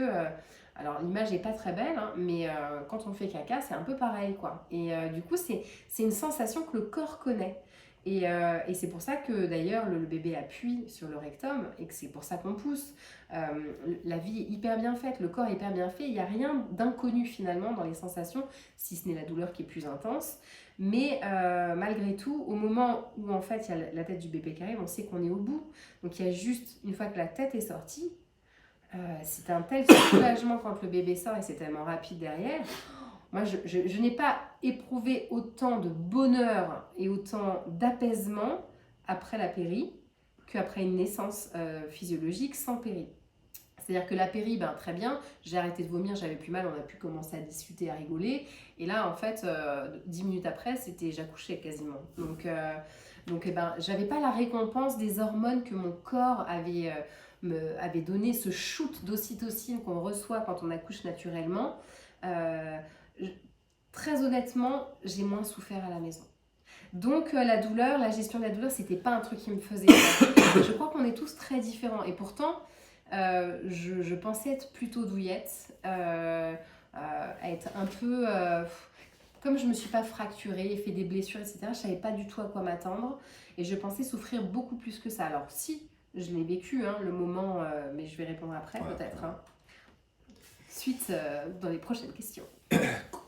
alors l'image n'est pas très belle, hein, mais quand on fait caca, c'est un peu pareil quoi. Et du coup, c'est une sensation que le corps connaît. Et c'est pour ça que d'ailleurs le bébé appuie sur le rectum et que c'est pour ça qu'on pousse. La vie est hyper bien faite, le corps est hyper bien fait, il n'y a rien d'inconnu finalement dans les sensations, si ce n'est la douleur qui est plus intense. Mais malgré tout, au moment où en fait il y a la tête du bébé qui arrive, on sait qu'on est au bout. Donc il y a juste, une fois que la tête est sortie, c'est un tel soulagement quand le bébé sort et c'est tellement rapide derrière. Moi, je n'ai pas éprouvé autant de bonheur et autant d'apaisement après la péri qu'après une naissance physiologique sans péri. C'est-à-dire que la péri, très bien, j'ai arrêté de vomir, j'avais plus mal, on a pu commencer à discuter, à rigoler. Et là, en fait, 10 minutes après, j'accouchais quasiment. Donc j'avais pas la récompense des hormones que mon corps avait donné, ce shoot d'ocytocine qu'on reçoit quand on accouche naturellement. Très honnêtement, j'ai moins souffert à la maison. Donc la douleur, la gestion de la douleur, c'était pas un truc qui me faisait peur. Je crois qu'on est tous très différents. Et pourtant, je pensais être plutôt douillette, être un peu... comme je me suis pas fracturée, fait des blessures, etc., je savais pas du tout à quoi m'attendre. Et je pensais souffrir beaucoup plus que ça. Alors si, je l'ai vécu, hein, le moment, mais je vais répondre après peut-être. Hein. Suite dans les prochaines questions.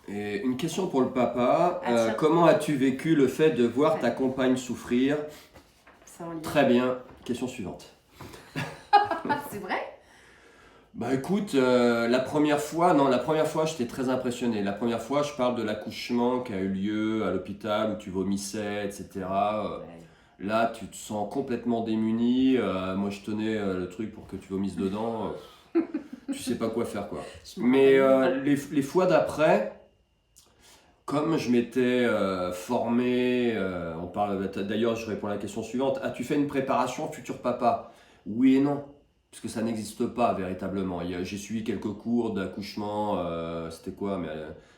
Et une question pour le papa. Comment as-tu vécu le fait de voir ta compagne souffrir? Très bien. Question suivante. C'est vrai? Bah écoute, la première fois, j'étais très impressionné. La première fois, je parle de l'accouchement qui a eu lieu à l'hôpital où tu vomissais, etc. Ouais. Là, tu te sens complètement démuni. Moi, je tenais le truc pour que tu vomisses dedans. Tu sais pas quoi faire, quoi. Mais les fois d'après, comme je m'étais formé, d'ailleurs, je réponds à la question suivante. As-tu fait une préparation futur papa? Oui et non. Parce que ça n'existe pas véritablement. J'ai suivi quelques cours d'accouchement, c'était quoi?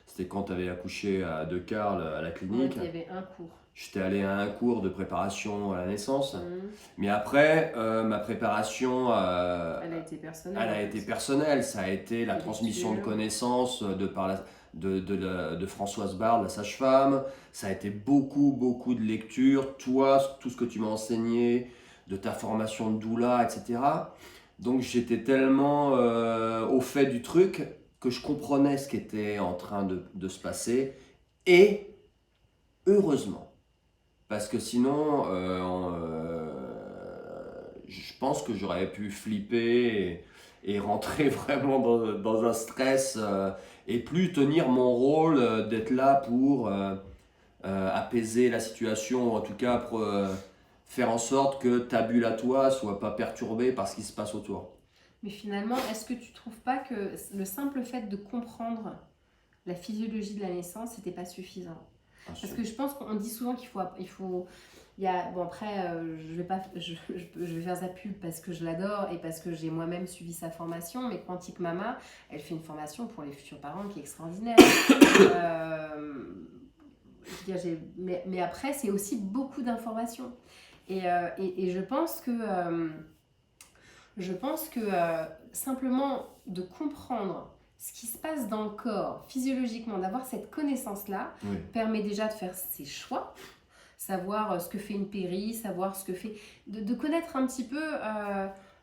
C'était quand tu avais accouché à De Carle à la clinique. Il y avait un cours. J'étais allé à un cours de préparation à la naissance. Mais après, ma préparation, elle a été personnelle. Elle a été personnelle. Ça a été la transmission de connaissances de Françoise Bard, la sage-femme. Ça a été beaucoup de lectures. Toi, tout ce que tu m'as enseigné, de ta formation de doula, etc. Donc j'étais tellement au fait du truc que je comprenais ce qui était en train de se passer. Et heureusement, parce que sinon, je pense que j'aurais pu flipper et rentrer vraiment dans un stress et plus tenir mon rôle d'être là pour apaiser la situation, ou en tout cas pour faire en sorte que ta bulle à toi soit pas perturbée par ce qui se passe autour. Mais finalement, est-ce que tu trouves pas que le simple fait de comprendre la physiologie de la naissance, c'était pas suffisant? Parce que je pense qu'on dit souvent il y a, bon après, je vais faire sa pub parce que je l'adore et parce que j'ai moi-même suivi sa formation, mais Quantique Mama, elle fait une formation pour les futurs parents qui est extraordinaire. Je veux dire, mais après, c'est aussi beaucoup d'informations. Et je pense que simplement de comprendre ce qui se passe dans le corps physiologiquement, d'avoir cette connaissance-là, Oui. permet déjà de faire ses choix, savoir ce que fait une péri, savoir ce que fait... De connaître un petit peu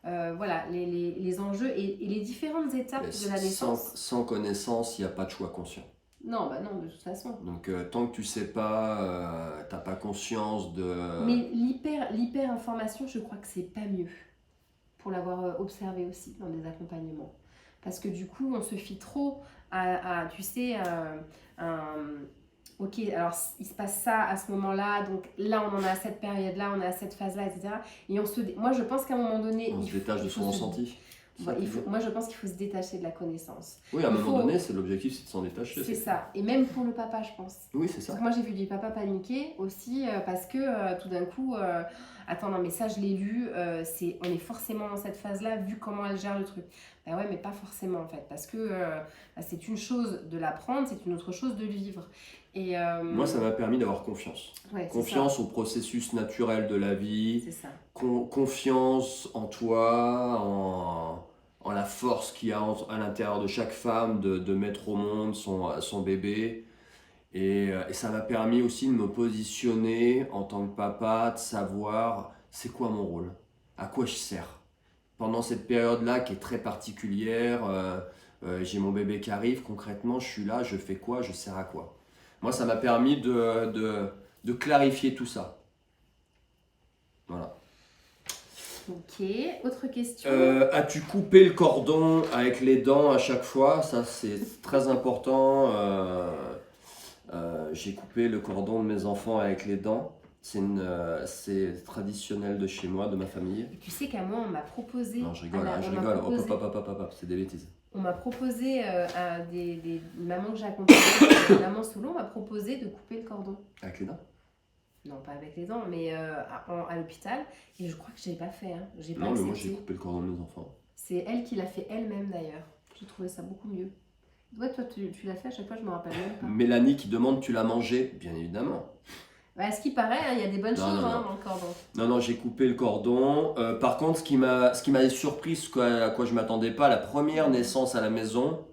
voilà, les enjeux et les différentes étapes Mais de la naissance. sans connaissance, il n'y a pas de choix conscient. Non, bah non, de toute façon. Donc tant que tu sais pas, t'as pas conscience de... Mais l'hyper-information, je crois que c'est pas mieux pour l'avoir observé aussi dans des accompagnements. Parce que du coup, on se fie trop tu sais, ok, alors il se passe ça à ce moment-là, donc là on en a à cette période-là, on est à cette phase-là, etc. Et moi je pense qu'à un moment donné... On se détache de son ressenti. Moi je pense qu'il faut se détacher de la connaissance. Oui, à un moment donné, c'est l'objectif, c'est de s'en détacher. C'est ça, et même pour le papa, je pense. Oui, c'est ça. Moi j'ai vu des papas paniquer aussi parce que tout d'un coup, attends, non mais ça je l'ai lu, on est forcément dans cette phase-là vu comment elle gère le truc. Ben ouais, mais pas forcément en fait, parce que c'est une chose de l'apprendre, c'est une autre chose de le vivre. Et, moi, ça m'a permis d'avoir confiance. Ouais, confiance au processus naturel de la vie. C'est ça. Confiance en toi, en la force qu'il y a à l'intérieur de chaque femme de mettre au monde son bébé. Et ça m'a permis aussi de me positionner en tant que papa, de savoir c'est quoi mon rôle, à quoi je sers. Pendant cette période-là qui est très particulière, j'ai mon bébé qui arrive, concrètement je suis là, je fais quoi, je sers à quoi. Moi ça m'a permis de clarifier tout ça. Voilà. Ok, autre question. As-tu coupé le cordon avec les dents à chaque fois? Ça c'est très important. J'ai coupé le cordon de mes enfants avec les dents. C'est traditionnel de chez moi, de ma famille. Tu sais qu'à moi, on m'a proposé... Non, je rigole, je rigole. C'est des bêtises. On m'a proposé à des mamans que j'accompagne, des mamans solo, on m'a proposé de couper le cordon. Avec les dents? Non, pas avec les dents, mais à l'hôpital. Et je crois que je n'avais pas fait. Hein. J'ai pas Non, mais moi accepté. j'ai coupé le cordon de mes enfants. C'est elle qui l'a fait elle-même d'ailleurs. J'ai trouvé ça beaucoup mieux. Ouais, toi, tu l'as fait à chaque fois, je me rappelle même pas. Mélanie qui demande, tu l'as mangé? Bien évidemment. Bah, à ce qui paraît, il y a des bonnes choses dans le cordon. Non, j'ai coupé le cordon. Par contre, ce qui m'a surpris, à quoi je ne m'attendais pas, la première naissance à la maison,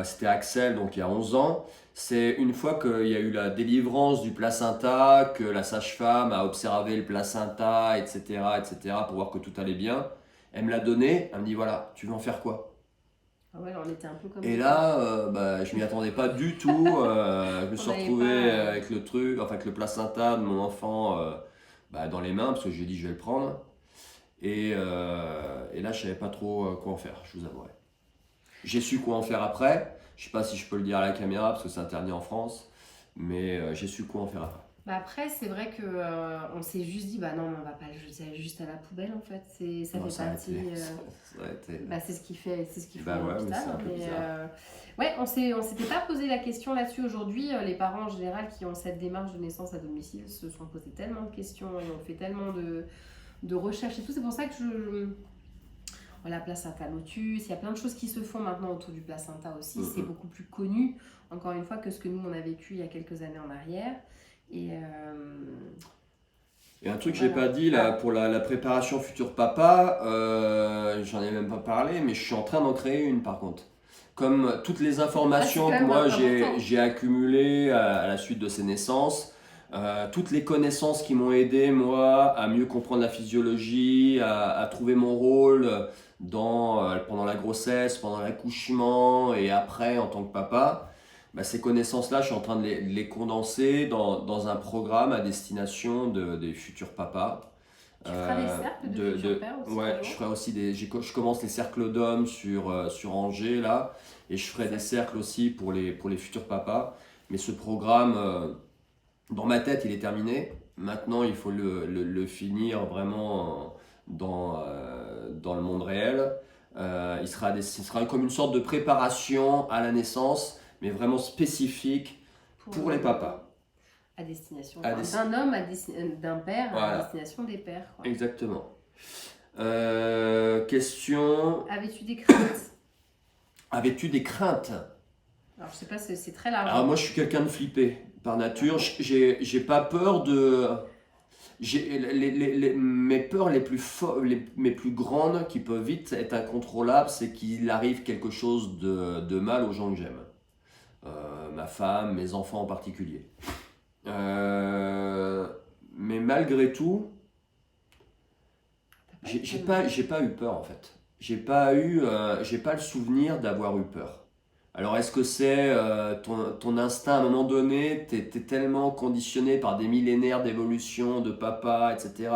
c'était Axel, donc il y a 11 ans. C'est une fois qu'il y a eu la délivrance du placenta, que la sage-femme a observé le placenta, etc., pour voir que tout allait bien. Elle me l'a donné, elle me dit voilà, tu veux en faire quoi? Ah ouais, on était un peu comme Et ça. là, je m'y attendais pas du tout. Je me suis retrouvé avec le truc, enfin avec le placenta de mon enfant dans les mains, parce que je lui ai dit je vais le prendre. Et là, je savais pas trop quoi en faire, je vous avouerai. J'ai su quoi en faire après. Je sais pas si je peux le dire à la caméra parce que c'est interdit en France, mais j'ai su quoi en faire après. Bah après, c'est vrai que on s'est juste dit bah non, on va pas le jeter juste à la poubelle en fait. Ça fait partie. C'est ce qui fait, Bah ouais, l'hôpital. Mais on s'était pas posé la question là-dessus aujourd'hui. Les parents en général qui ont cette démarche de naissance à domicile se sont posé tellement de questions et ont fait tellement de recherches et tout. C'est pour ça que la placenta lotus, il y a plein de choses qui se font maintenant autour du placenta aussi. C'est beaucoup plus connu, encore une fois, que ce que nous on a vécu il y a quelques années en arrière. Et un truc que j'ai pas dit là pour la préparation futur papa, j'en ai même pas parlé, mais je suis en train d'en créer une par contre. Comme toutes les informations que moi j'ai accumulées à la suite de ces naissances, toutes les connaissances qui m'ont aidé moi à mieux comprendre la physiologie, à trouver mon rôle pendant la grossesse, pendant l'accouchement et après en tant que papa, bah, ces connaissances-là, je suis en train de les condenser dans un programme à destination des futurs papas. Tu feras des cercles de futurs pères aussi Ouais, un je jour? ferai aussi je commence les cercles d'hommes sur Angers là, et je ferai des cercles aussi pour les futurs papas. Mais ce programme, dans ma tête, il est terminé. Maintenant, il faut le finir vraiment dans le monde réel. Il sera comme une sorte de préparation à la naissance, mais vraiment spécifique pour les papas. À destination À d'un homme, d'un père à Voilà, destination des pères, quoi. exactement. Question. Avais-tu des craintes? Avais-tu des craintes? Alors, je sais pas, c'est très large. Alors moi, je suis quelqu'un de flippé par nature. J'ai pas peur de. Mes peurs mes plus grandes, qui peuvent vite être incontrôlables, c'est qu'il arrive quelque chose de mal aux gens que j'aime. Ma femme, mes enfants en particulier. Mais malgré tout, j'ai pas eu peur en fait. J'ai pas le souvenir d'avoir eu peur. Alors est-ce que c'est ton instinct à un moment donné, t'es tellement conditionné par des millénaires d'évolution de papa, etc.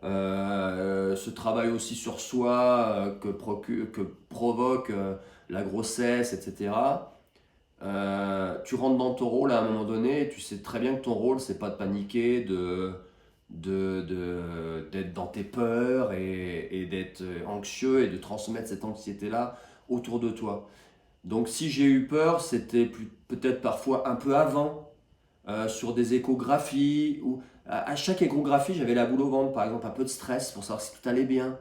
Ce travail aussi sur soi que provoque la grossesse, etc. Tu rentres dans ton rôle à un moment donné et tu sais très bien que ton rôle, c'est pas de paniquer, d'être dans tes peurs et d'être anxieux et de transmettre cette anxiété-là autour de toi. Donc si j'ai eu peur, c'était peut-être parfois un peu avant, sur des échographies, ou à chaque échographie, j'avais la boule au ventre, par exemple, un peu de stress pour savoir si tout allait bien.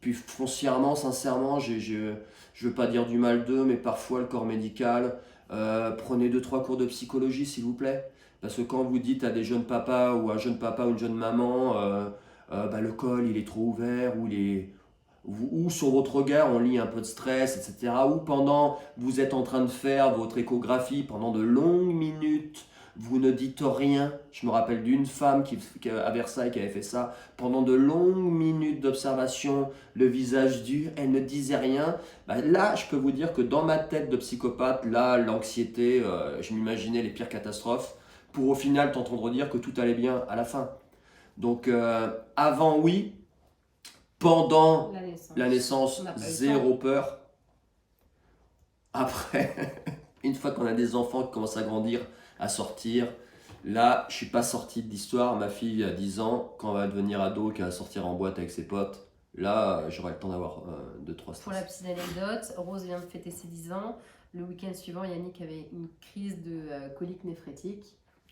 Puis foncièrement, sincèrement, je veux pas dire du mal d'eux, mais parfois le corps médical, prenez 2-3 cours de psychologie s'il vous plaît. Parce que quand vous dites à des jeunes papas ou un jeune papa ou une jeune maman, bah, le col il est trop ouvert, ou sur votre regard on lit un peu de stress, etc. Ou pendant vous êtes en train de faire votre échographie, pendant de longues minutes, vous ne dites rien. Je me rappelle d'une femme à Versailles qui avait fait ça. Pendant de longues minutes d'observation, le visage dur, elle ne disait rien. Bah, là, je peux vous dire que dans ma tête de psychopathe, là, l'anxiété, je m'imaginais les pires catastrophes, pour au final t'entendre dire que tout allait bien à la fin. Donc, avant, oui. Pendant la naissance, zéro peur. Après, une fois qu'on a des enfants qui commencent à grandir, à sortir, là, je suis pas sorti de l'histoire. Ma fille a 10 ans, quand elle va devenir ado, qu'elle va sortir en boîte avec ses potes, là, j'aurai le temps d'avoir 2-3 stress. Pour la petite anecdote, Rose vient de fêter ses 10 ans. Le week-end suivant, Yannick avait une crise de colique néphrétique.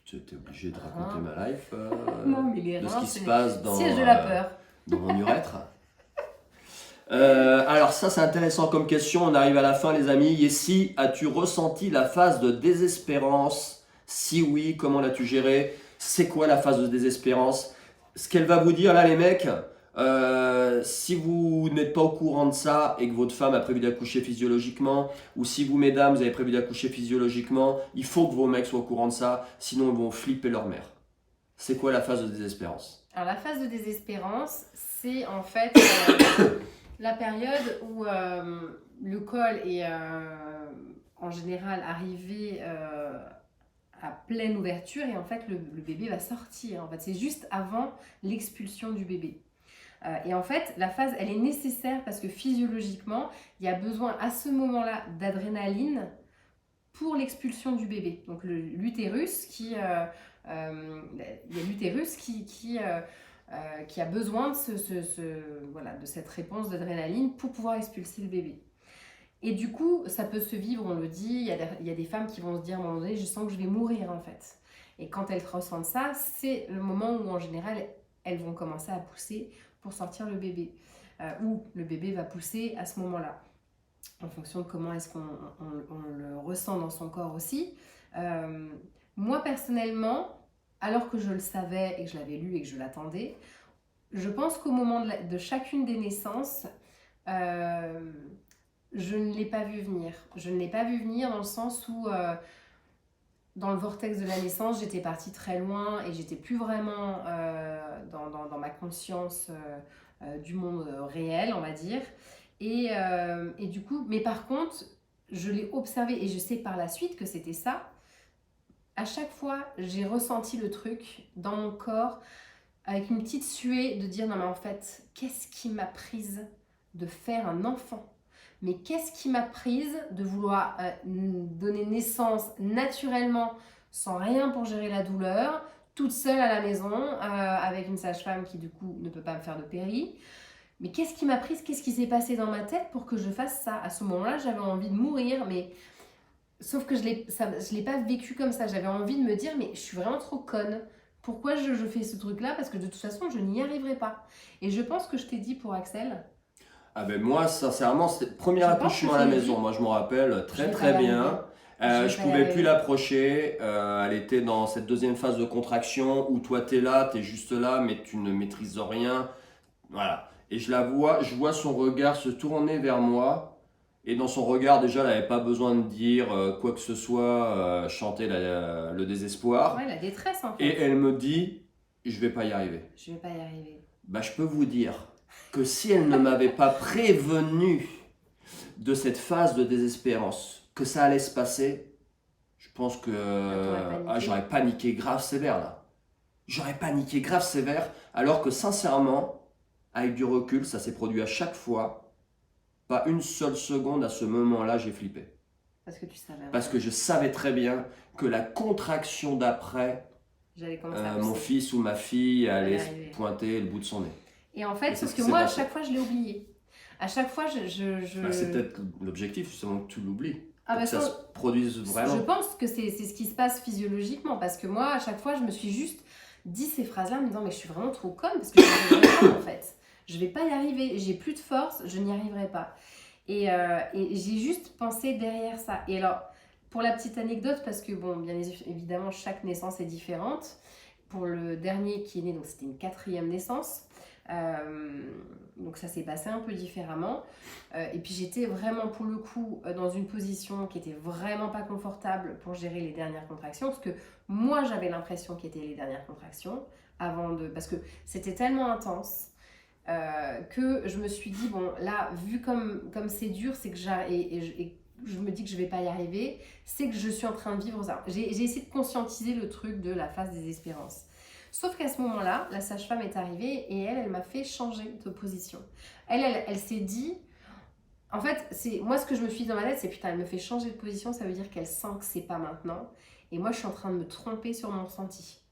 Tu es obligé de raconter ma life, non, mais les de reins, ce qui se passe siège de la peur. Dans mon urètre. Alors ça c'est intéressant comme question, on arrive à la fin les amis. Yessi, as-tu ressenti la phase de désespérance? Si oui, comment l'as-tu gérée? C'est quoi la phase de désespérance? Ce qu'elle va vous dire là les mecs, si vous n'êtes pas au courant de ça et que votre femme a prévu d'accoucher physiologiquement, ou si vous mesdames vous avez prévu d'accoucher physiologiquement, il faut que vos mecs soient au courant de ça, sinon ils vont flipper leur mère. C'est quoi la phase de désespérance? Alors la phase de désespérance, c'est en fait la période où le col est en général arrivé à pleine ouverture et en fait le bébé va sortir. En fait, c'est juste avant l'expulsion du bébé. Et en fait, la phase, elle est nécessaire parce que physiologiquement, il y a besoin à ce moment-là d'adrénaline pour l'expulsion du bébé. Donc l'utérus il y a l'utérus qui a besoin de cette réponse d'adrénaline pour pouvoir expulser le bébé. Et du coup, ça peut se vivre, on le dit, il y a des femmes qui vont se dire à un moment donné, je sens que je vais mourir en fait. Et quand elles ressentent ça, c'est le moment où en général, elles vont commencer à pousser pour sortir le bébé. Ou le bébé va pousser à ce moment-là, en fonction de comment est-ce qu'on le ressent dans son corps aussi. Moi personnellement, alors que je le savais et que je l'avais lu et que je l'attendais, je pense qu'au moment de chacune des naissances, je ne l'ai pas vu venir. Je ne l'ai pas vu venir dans le sens où, dans le vortex de la naissance, j'étais partie très loin et j'étais plus vraiment dans ma conscience du monde réel, on va dire. Et du coup, mais par contre, je l'ai observé et je sais par la suite que c'était ça. À chaque fois, j'ai ressenti le truc dans mon corps avec une petite suée de dire non mais en fait, qu'est-ce qui m'a prise de faire un enfant? Mais qu'est-ce qui m'a prise de vouloir donner naissance naturellement, sans rien pour gérer la douleur, toute seule à la maison, avec une sage-femme qui du coup ne peut pas me faire de péri. Mais qu'est-ce qui m'a prise? Qu'est-ce qui s'est passé dans ma tête pour que je fasse ça? À ce moment-là, j'avais envie de mourir, mais sauf que je l'ai pas vécu comme ça. J'avais envie de me dire, mais je suis vraiment trop conne. Pourquoi je fais ce truc-là? Parce que de toute façon, je n'y arriverai pas. Et je pense que je t'ai dit pour Axel. Ah ben moi, sincèrement, c'était le premier Je pense accouchement que à la je l'ai maison. dit. Moi, je me rappelle Je très vais pas très y bien. arriver. Je vais Je pas y pouvais plus arriver. l'approcher. Elle était dans cette deuxième phase de contraction où toi, tu es là, tu es juste là, mais tu ne maîtrises rien. Voilà. Et je vois son regard se tourner vers moi. Et dans son regard, déjà, elle n'avait pas besoin de dire quoi que ce soit, chanter le désespoir. Ouais, la détresse en Et fait. elle me dit, je vais pas y arriver. Je vais pas y arriver. Bah, je peux vous dire que si elle ne m'avait pas prévenu de cette phase de désespérance, que ça allait se passer, je pense que paniqué. j'aurais paniqué grave sévère là. J'aurais paniqué grave sévère, alors que sincèrement, avec du recul, ça s'est produit à chaque fois. Pas une seule seconde à ce moment-là, j'ai flippé. Parce que tu savais. Parce que je savais très bien que la contraction d'après, J'allais commencer à mon pousser. fils ou ma fille allait se arriver. pointer le bout de son nez. Et en fait, Et c'est sauf ce que qui s'est moi, à passé. chaque fois, je l'ai oublié. À chaque fois, Bah, c'est peut-être l'objectif, justement, que tu l'oublies. Ah Pour bah que ça se produise vraiment. Je pense que c'est ce qui se passe physiologiquement. Parce que moi, à chaque fois, je me suis juste dit ces phrases-là en me disant mais je suis vraiment trop conne parce que je n'y arriverai pas en fait. Je vais pas y arriver. J'ai plus de force, je n'y arriverai pas. Et j'ai juste pensé derrière ça. Et alors, pour la petite anecdote, parce que bon, bien évidemment, chaque naissance est différente. Pour le dernier qui est né, donc c'était une 4e naissance. Donc ça s'est passé un peu différemment. Et puis j'étais vraiment pour le coup dans une position qui était vraiment pas confortable pour gérer les dernières contractions. Parce que moi j'avais l'impression qu'étaient les dernières contractions parce que c'était tellement intense. Que je me suis dit, bon, là, vu comme c'est dur, c'est que et je me dis que je vais pas y arriver, c'est que je suis en train de vivre ça. J'ai essayé de conscientiser le truc de la phase désespérance. Sauf qu'à ce moment-là, la sage-femme est arrivée et elle m'a fait changer de position. Elle s'est dit, en fait, moi ce que je me suis dit dans ma tête, c'est putain, elle me fait changer de position, ça veut dire qu'elle sent que c'est pas maintenant. Et moi, je suis en train de me tromper sur mon ressenti.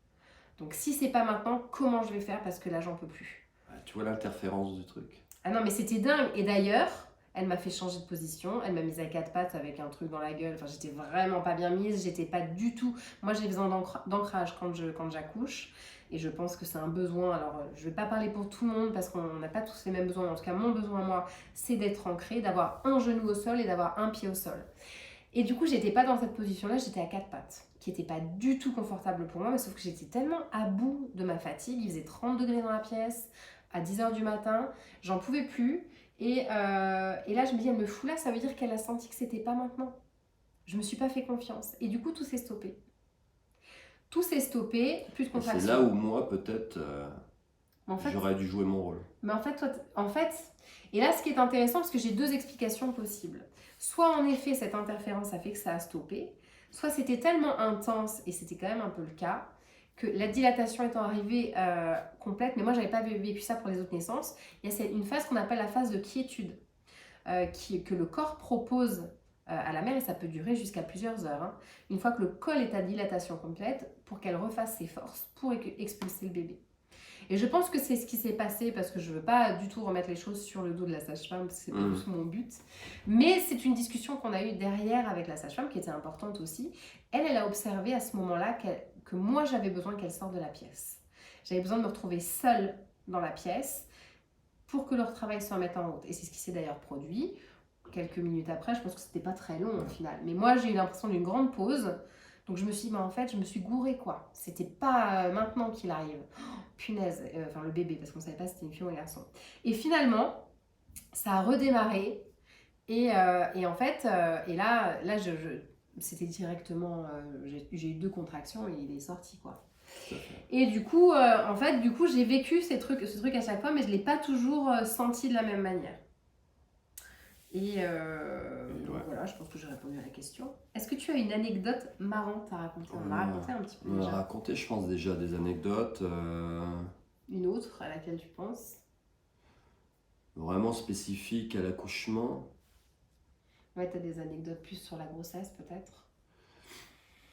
Donc si c'est pas maintenant, comment je vais faire parce que là, j'en peux plus. Tu vois l'interférence du truc. Ah non, mais c'était dingue. Et d'ailleurs, elle m'a fait changer de position. Elle m'a mise à 4 pattes avec un truc dans la gueule. Enfin, j'étais vraiment pas bien mise. J'étais pas du tout. Moi, j'ai besoin d'ancrage quand j'accouche. Et je pense que c'est un besoin. Alors, je vais pas parler pour tout le monde parce qu'on n'a pas tous les mêmes besoins. En tout cas, mon besoin à moi, c'est d'être ancré, d'avoir un genou au sol et d'avoir un pied au sol. Et du coup, j'étais pas dans cette position-là. J'étais à 4 pattes, qui était pas du tout confortable pour moi. Mais sauf que j'étais tellement à bout de ma fatigue. Il faisait 30 degrés dans la pièce. À 10h du matin, j'en pouvais plus. Et là, je me dis, elle me fout là, ça veut dire qu'elle a senti que c'était pas maintenant. Je me suis pas fait confiance. Et du coup, tout s'est stoppé. Tout s'est stoppé, plus de contraction. C'est là où moi, peut-être, j'aurais dû jouer mon rôle. Mais en fait, et là, ce qui est intéressant, parce que j'ai 2 explications possibles. Soit, en effet, cette interférence a fait que ça a stoppé. Soit, c'était tellement intense, et c'était quand même un peu le cas, que la dilatation étant arrivée complète, mais moi j'avais pas vécu ça pour les autres naissances, il y a une phase qu'on appelle la phase de quiétude, que le corps propose à la mère, et ça peut durer jusqu'à plusieurs heures, hein, une fois que le col est à dilatation complète, pour qu'elle refasse ses forces pour expulser le bébé. Et je pense que c'est ce qui s'est passé, parce que je veux pas du tout remettre les choses sur le dos de la sage-femme, parce que c'est pas du tout mon but. Mais c'est une discussion qu'on a eue derrière avec la sage-femme, qui était importante aussi. Elle a observé à ce moment-là que moi j'avais besoin qu'elle sorte de la pièce. J'avais besoin de me retrouver seule dans la pièce pour que leur travail se remette en route. Et c'est ce qui s'est d'ailleurs produit. Quelques minutes après, je pense que c'était pas très long au final. Mais moi j'ai eu l'impression d'une grande pause. Donc je me suis dit, en fait, je me suis gourée quoi. C'était pas maintenant qu'il arrive. Oh, punaise, enfin le bébé, parce qu'on savait pas si c'était une fille ou un garçon. Et finalement, ça a redémarré. Et en fait, et là c'était directement, j'ai eu 2 contractions et il est sorti quoi. Tout à fait. Et du coup, en fait, j'ai vécu ce truc à chaque fois, mais je ne l'ai pas toujours senti de la même manière. Et donc Ouais. voilà, je pense que j'ai répondu à la question. Est-ce que tu as une anecdote marrante à raconter? On en a raconté un petit peu On a déjà. raconté, je pense, déjà des anecdotes Une autre à laquelle tu penses? vraiment spécifiques à l'accouchement. Ouais, tu as des anecdotes plus sur la grossesse peut-être?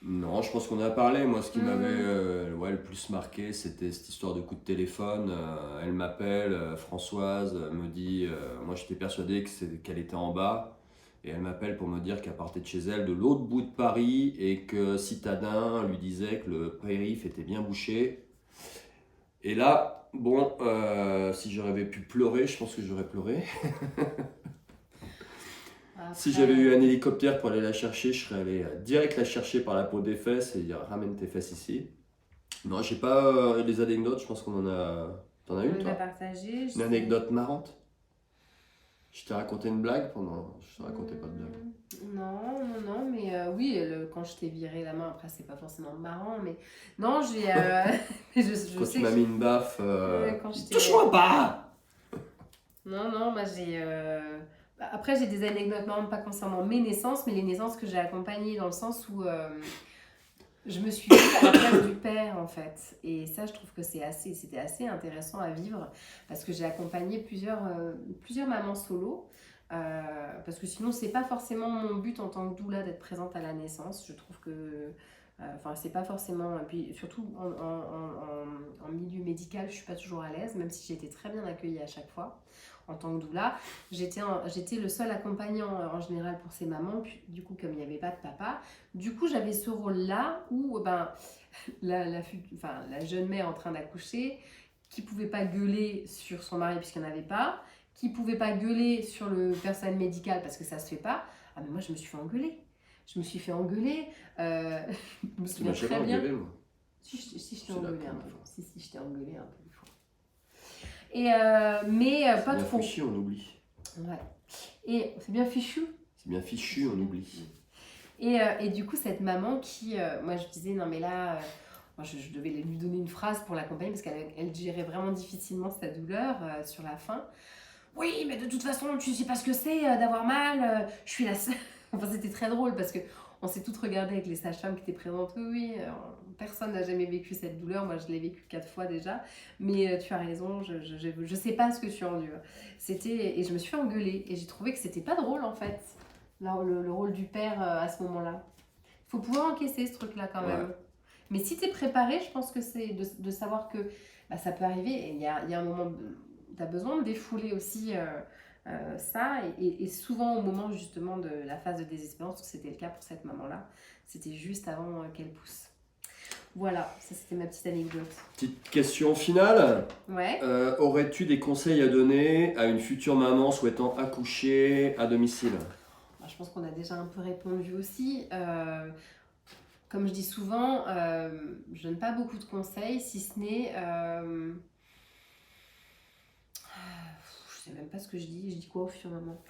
Non, je pense qu'on a parlé. Moi, ce qui m'avait Hmm. le plus marqué, c'était cette histoire de coup de téléphone. Elle m'appelle, Françoise, me dit, moi j'étais persuadé qu'elle était en bas. Et elle m'appelle pour me dire qu'elle partait de chez elle de l'autre bout de Paris et que Citadin lui disait que le périph' était bien bouché. Et là, bon, si j'aurais pu pleurer, je pense que j'aurais pleuré. Si Après, j'avais eu un hélicoptère pour aller la chercher, je serais allé direct la chercher par la peau des fesses et dire ramène tes fesses ici. Non, j'ai pas les anecdotes, je pense qu'on en a. T'en as on une les a toi? partagées. Une anecdote marrante? Je t'ai raconté une blague pendant. Je te racontais pas de blague. Non, non, non, mais oui, quand je t'ai viré la main, après c'est pas forcément marrant, mais non, je Quand tu sais m'as mis une baffe, quand je t'ai. touche-moi pas! Non, non, moi j'ai. Après, j'ai des anecdotes marrantes, pas concernant mes naissances, mais les naissances que j'ai accompagnées, dans le sens où je me suis mise à la place du père, en fait. Et ça, je trouve que c'était assez intéressant à vivre, parce que j'ai accompagné plusieurs mamans solo. Parce que sinon, c'est pas forcément mon but en tant que doula d'être présente à la naissance. Je trouve que. Enfin, c'est pas forcément. Et puis, surtout en milieu médical, je suis pas toujours à l'aise, même si j'ai été très bien accueillie à chaque fois en tant que doula. J'étais le seul accompagnant en général pour ces mamans. Puis, du coup, comme il n'y avait pas de papa, du coup, j'avais ce rôle-là où ben, la jeune mère en train d'accoucher, qui pouvait pas gueuler sur son mari puisqu'il n'y en avait pas, qui pouvait pas gueuler sur le personnel médical parce que ça se fait pas. Ah mais moi je me suis fait engueuler. Je me suis fait engueuler. Je me Tu m'as souviens jamais très bien. engueulé, moi. Si je t'ai C'est la engueulé un première peu. fois. Si je t'ai engueulé un peu des fois. Mais C'est pas bien trop. fichu, on oublie. Ouais. Et c'est bien fichu. C'est bien fichu, on oublie. Et du coup, cette maman qui, moi je disais, non mais là, moi, je devais lui donner une phrase pour l'accompagner parce qu'elle gérait vraiment difficilement sa douleur sur la fin. Oui, mais de toute façon, tu sais pas ce que c'est d'avoir mal, je suis la seule. Enfin, c'était très drôle parce que on s'est toutes regardées avec les sages-femmes qui étaient présentes. Oui, oui, personne n'a jamais vécu cette douleur. Moi, je l'ai vécue 4 fois déjà. Mais tu as raison, je sais pas ce que tu endures. Et je me suis fait engueuler. Et j'ai trouvé que c'était pas drôle en fait, le rôle du père à ce moment-là. Il faut pouvoir encaisser ce truc-là quand Ouais. même. Mais si tu es préparé, je pense que c'est de savoir que bah, ça peut arriver. Et il y a un moment, tu as besoin de défouler aussi ça. Et souvent, au moment justement de la phase de désespérance, c'était le cas pour cette maman-là, c'était juste avant qu'elle pousse. Voilà, ça c'était ma petite anecdote. Petite question finale. Ouais. Aurais-tu des conseils à donner à une future maman souhaitant accoucher à domicile? Bah, je pense qu'on a déjà un peu répondu aussi. Comme je dis souvent, je donne pas beaucoup de conseils, si ce n'est. Je sais même pas ce que je dis. Je dis quoi au fur et à mesure?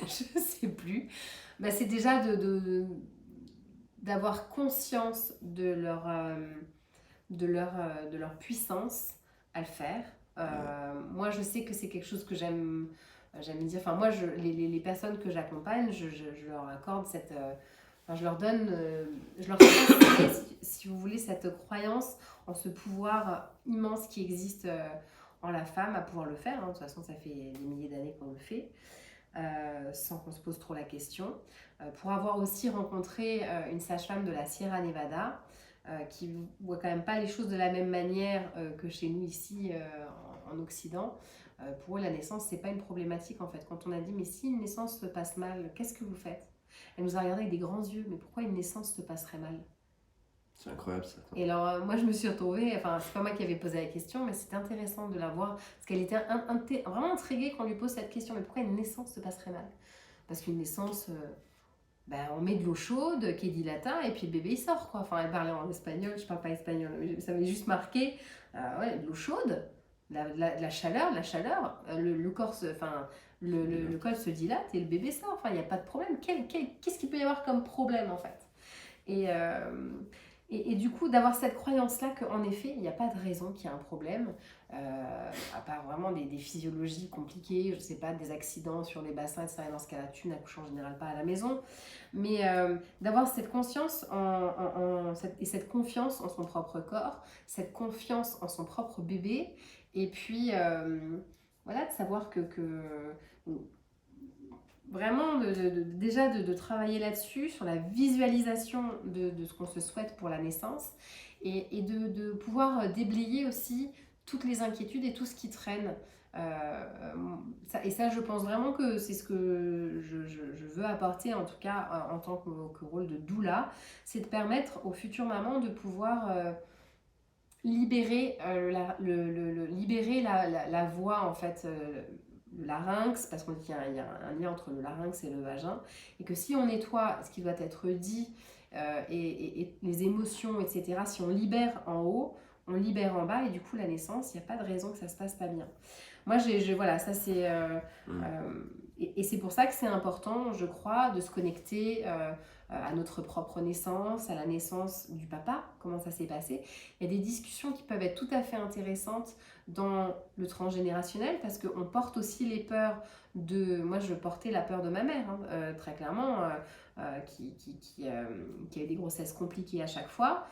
Je sais plus. Bah, c'est déjà d'avoir conscience de leur puissance à le faire. Moi, je sais que c'est quelque chose que j'aime dire. Enfin, moi, les personnes que j'accompagne, je leur accorde cette. Enfin, je leur transmets, si vous voulez, cette croyance en ce pouvoir immense qui existe en la femme à pouvoir le faire. Hein. De toute façon, ça fait des milliers d'années qu'on le fait, sans qu'on se pose trop la question. Pour avoir aussi rencontré une sage-femme de la Sierra Nevada, qui voit quand même pas les choses de la même manière que chez nous ici en Occident. Pour eux, la naissance, c'est pas une problématique en fait. Quand on a dit, mais si une naissance se passe mal, qu'est-ce que vous faites? Elle nous a regardé avec des grands yeux, mais pourquoi une naissance se passerait mal? C'est incroyable ça. Et alors, moi, je me suis retrouvée, enfin, c'est pas moi qui avais posé la question, mais c'était intéressant de la voir, parce qu'elle était vraiment intriguée quand on lui pose cette question, mais pourquoi une naissance se passerait mal? Parce qu'une naissance, ben, on met de l'eau chaude qui est dilata, et puis le bébé il sort, quoi. Enfin, elle parlait en espagnol, je parle pas espagnol, mais ça m'avait juste marqué, ouais, de l'eau chaude, la chaleur, le corps le col se dilate et le bébé sort, enfin, il n'y a pas de problème. Qu'est-ce qu'il peut y avoir comme problème, en fait? Et Et du coup, d'avoir cette croyance-là qu'en effet, il n'y a pas de raison qu'il y ait un problème, à part vraiment des physiologies compliquées, je ne sais pas, des accidents sur les bassins, etc. Et dans ce cas-là, tu n'accouches en général pas à la maison. Mais d'avoir cette conscience et cette confiance en son propre corps, cette confiance en son propre bébé, et puis voilà, de savoir que vraiment déjà de travailler là-dessus, sur la visualisation de ce qu'on se souhaite pour la naissance et de pouvoir déblayer aussi toutes les inquiétudes et tout ce qui traîne. Et ça, je pense vraiment que c'est ce que je veux apporter, en tout cas en tant que rôle de doula, c'est de permettre aux futures mamans de pouvoir libérer, libérer la voix, en fait, le larynx, parce qu'on dit qu'il y a un lien entre le larynx et le vagin, et que si on nettoie ce qui doit être dit, et les émotions, etc., si on libère en haut, on libère en bas, et du coup la naissance, il n'y a pas de raison que ça se passe pas bien. Moi, voilà, ça c'est... et c'est pour ça que c'est important, je crois, de se connecter à notre propre naissance, à la naissance du papa, comment ça s'est passé. Il y a des discussions qui peuvent être tout à fait intéressantes dans le transgénérationnel, parce qu'on porte aussi les peurs de... Moi, je portais la peur de ma mère, hein, très clairement, qui a eu des grossesses compliquées à chaque fois.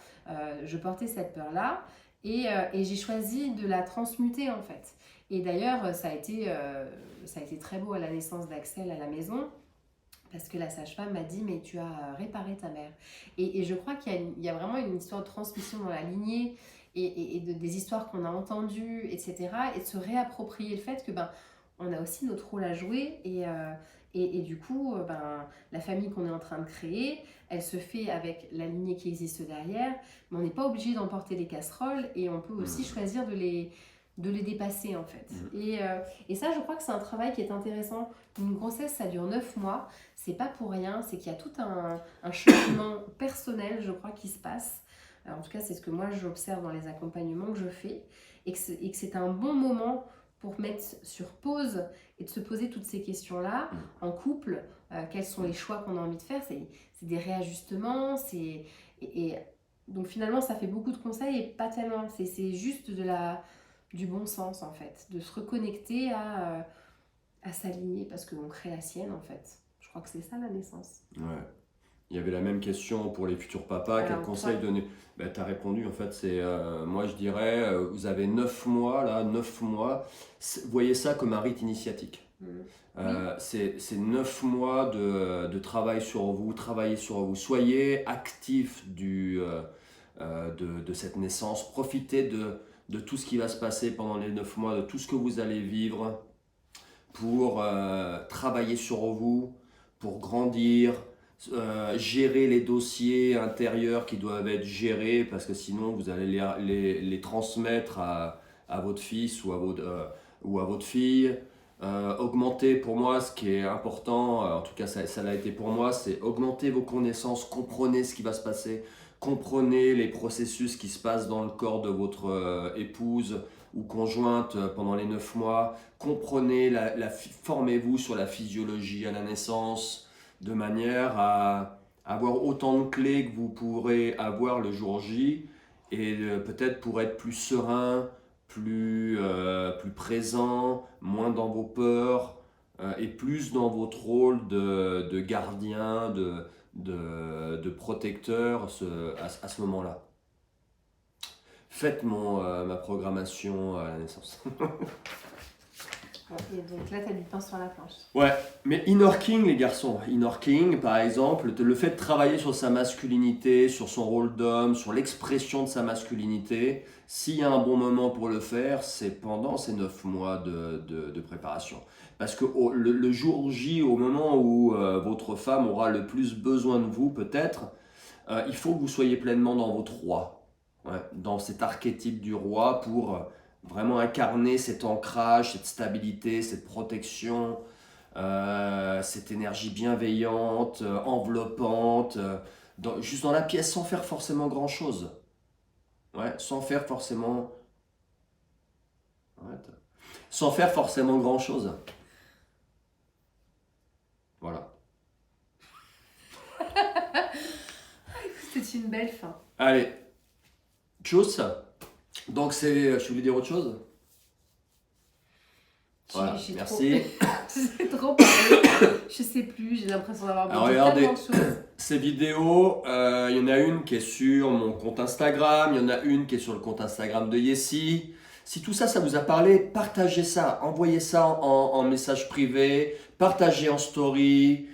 Je portais cette peur-là, et j'ai choisi de la transmuter, en fait. Et d'ailleurs, ça a été très beau à la naissance d'Axel à la maison, parce que la sage-femme m'a dit, mais tu as réparé ta mère. Et je crois qu'il y a vraiment une histoire de transmission dans la lignée, et des histoires qu'on a entendues, etc. Et de se réapproprier le fait que on a aussi notre rôle à jouer, et du coup, la famille qu'on est en train de créer, elle se fait avec la lignée qui existe derrière, mais on n'est pas obligé d'emporter les casseroles, et on peut aussi choisir de les dépasser, en fait. Et ça, je crois que c'est un travail qui est intéressant. Une grossesse, ça dure 9 mois, c'est pas pour rien, c'est qu'il y a tout un cheminement personnel, je crois, qui se passe. Alors, en tout cas, c'est ce que moi j'observe dans les accompagnements que je fais, et que c'est un bon moment pour mettre sur pause et de se poser toutes ces questions-là en couple. Quels sont les choix qu'on a envie de faire? C'est des réajustements, et donc finalement ça fait beaucoup de conseils, et pas tellement, c'est juste du bon sens, en fait, de se reconnecter à s'aligner, parce qu'on crée la sienne, en fait. Je crois que c'est ça la naissance. Ouais. Il y avait la même question pour les futurs papas. Quel conseil donner? Tu as répondu, en fait, c'est moi je dirais, vous avez 9 mois, là, 9 mois, voyez ça comme un rite initiatique. C'est 9 mois de travail sur vous, travaillez sur vous, soyez actifs de cette naissance, profitez de tout ce qui va se passer pendant les 9 mois, de tout ce que vous allez vivre pour travailler sur vous, pour grandir, gérer les dossiers intérieurs qui doivent être gérés, parce que sinon vous allez les transmettre à votre fils ou à votre fille. Augmenter, pour moi, ce qui est important, en tout cas ça l'a été pour moi, c'est augmenter vos connaissances, comprenez ce qui va se passer, comprenez les processus qui se passent dans le corps de votre épouse ou conjointe pendant les 9 mois, comprenez, formez-vous sur la physiologie à la naissance, de manière à avoir autant de clés que vous pourrez avoir le jour J, et peut-être pour être plus serein, plus présent, moins dans vos peurs, et plus dans votre rôle de gardien, de protecteur à ce moment-là. Faites ma programmation à la naissance. Et donc là, tu as du pain sur la planche. Ouais, mais Inner King, les garçons. Inner King, par exemple, le fait de travailler sur sa masculinité, sur son rôle d'homme, sur l'expression de sa masculinité, s'il y a un bon moment pour le faire, c'est pendant ces 9 mois de préparation. Parce que le jour J, au moment où votre femme aura le plus besoin de vous, peut-être, il faut que vous soyez pleinement dans votre roi, dans cet archétype du roi, pour vraiment incarner cet ancrage, cette stabilité, cette protection, cette énergie bienveillante, enveloppante, juste dans la pièce, sans faire forcément grand-chose. Sans faire forcément... Sans faire forcément grand-chose. Voilà. C'était c'est une belle fin. Allez, tchuss. Donc je voulais dire autre chose. Voilà, J'ai merci. J'ai trop parlé. Je sais plus, j'ai l'impression d'avoir Alors dit regardez, tellement de choses. ces vidéos, il y en a une qui est sur mon compte Instagram, il y en a une qui est sur le compte Instagram de Yessi. Si tout ça, ça vous a parlé, partagez ça, envoyez ça en message privé, partagez en story,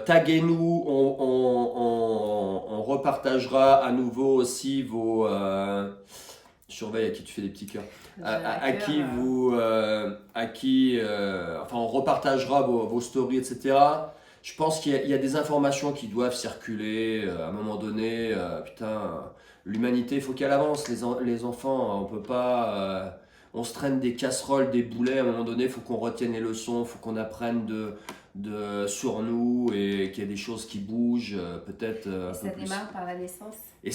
taguez-nous, on repartagera à nouveau aussi vos... surveille à qui tu fais des petits cœurs. À qui enfin on repartagera vos stories, etc. Je pense qu'il y a des informations qui doivent circuler à un moment donné. L'humanité, il faut qu'elle avance. Les enfants, on peut pas. On se traîne des casseroles, des boulets. À un moment donné, il faut qu'on retienne les leçons, il faut qu'on apprenne sur nous et qu'il y ait des choses qui bougent, peut-être un peu Ça plus. démarre par la naissance. Et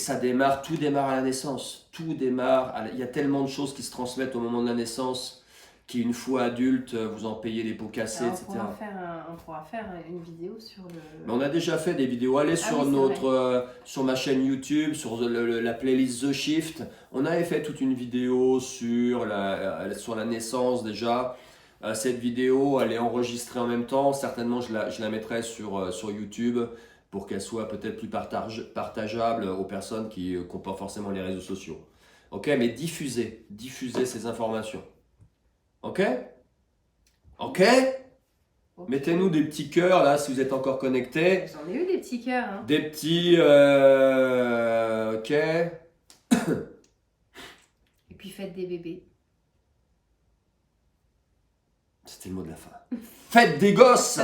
tout démarre à la naissance. Tout démarre. Il y a tellement de choses qui se transmettent au moment de la naissance qu'une fois adulte, vous en payez les pots cassés, Alors, etc. on pourra faire une vidéo sur le. Mais on a déjà fait des vidéos. Allez sur oui, sur ma chaîne YouTube, sur la playlist The Shift. On avait fait toute une vidéo sur la naissance déjà. Cette vidéo, elle est enregistrée en même temps. Certainement, je la mettrai sur YouTube pour qu'elle soit peut-être plus partageable aux personnes qui n'ont pas forcément les réseaux sociaux. Ok, mais diffusez ces informations. Ok? Ok? Ok. Mettez-nous des petits cœurs là si vous êtes encore connectés. J'en ai eu des petits cœurs. Hein. Des petits. Ok. Et puis faites des bébés. C'était le mot de la fin. Faites des gosses!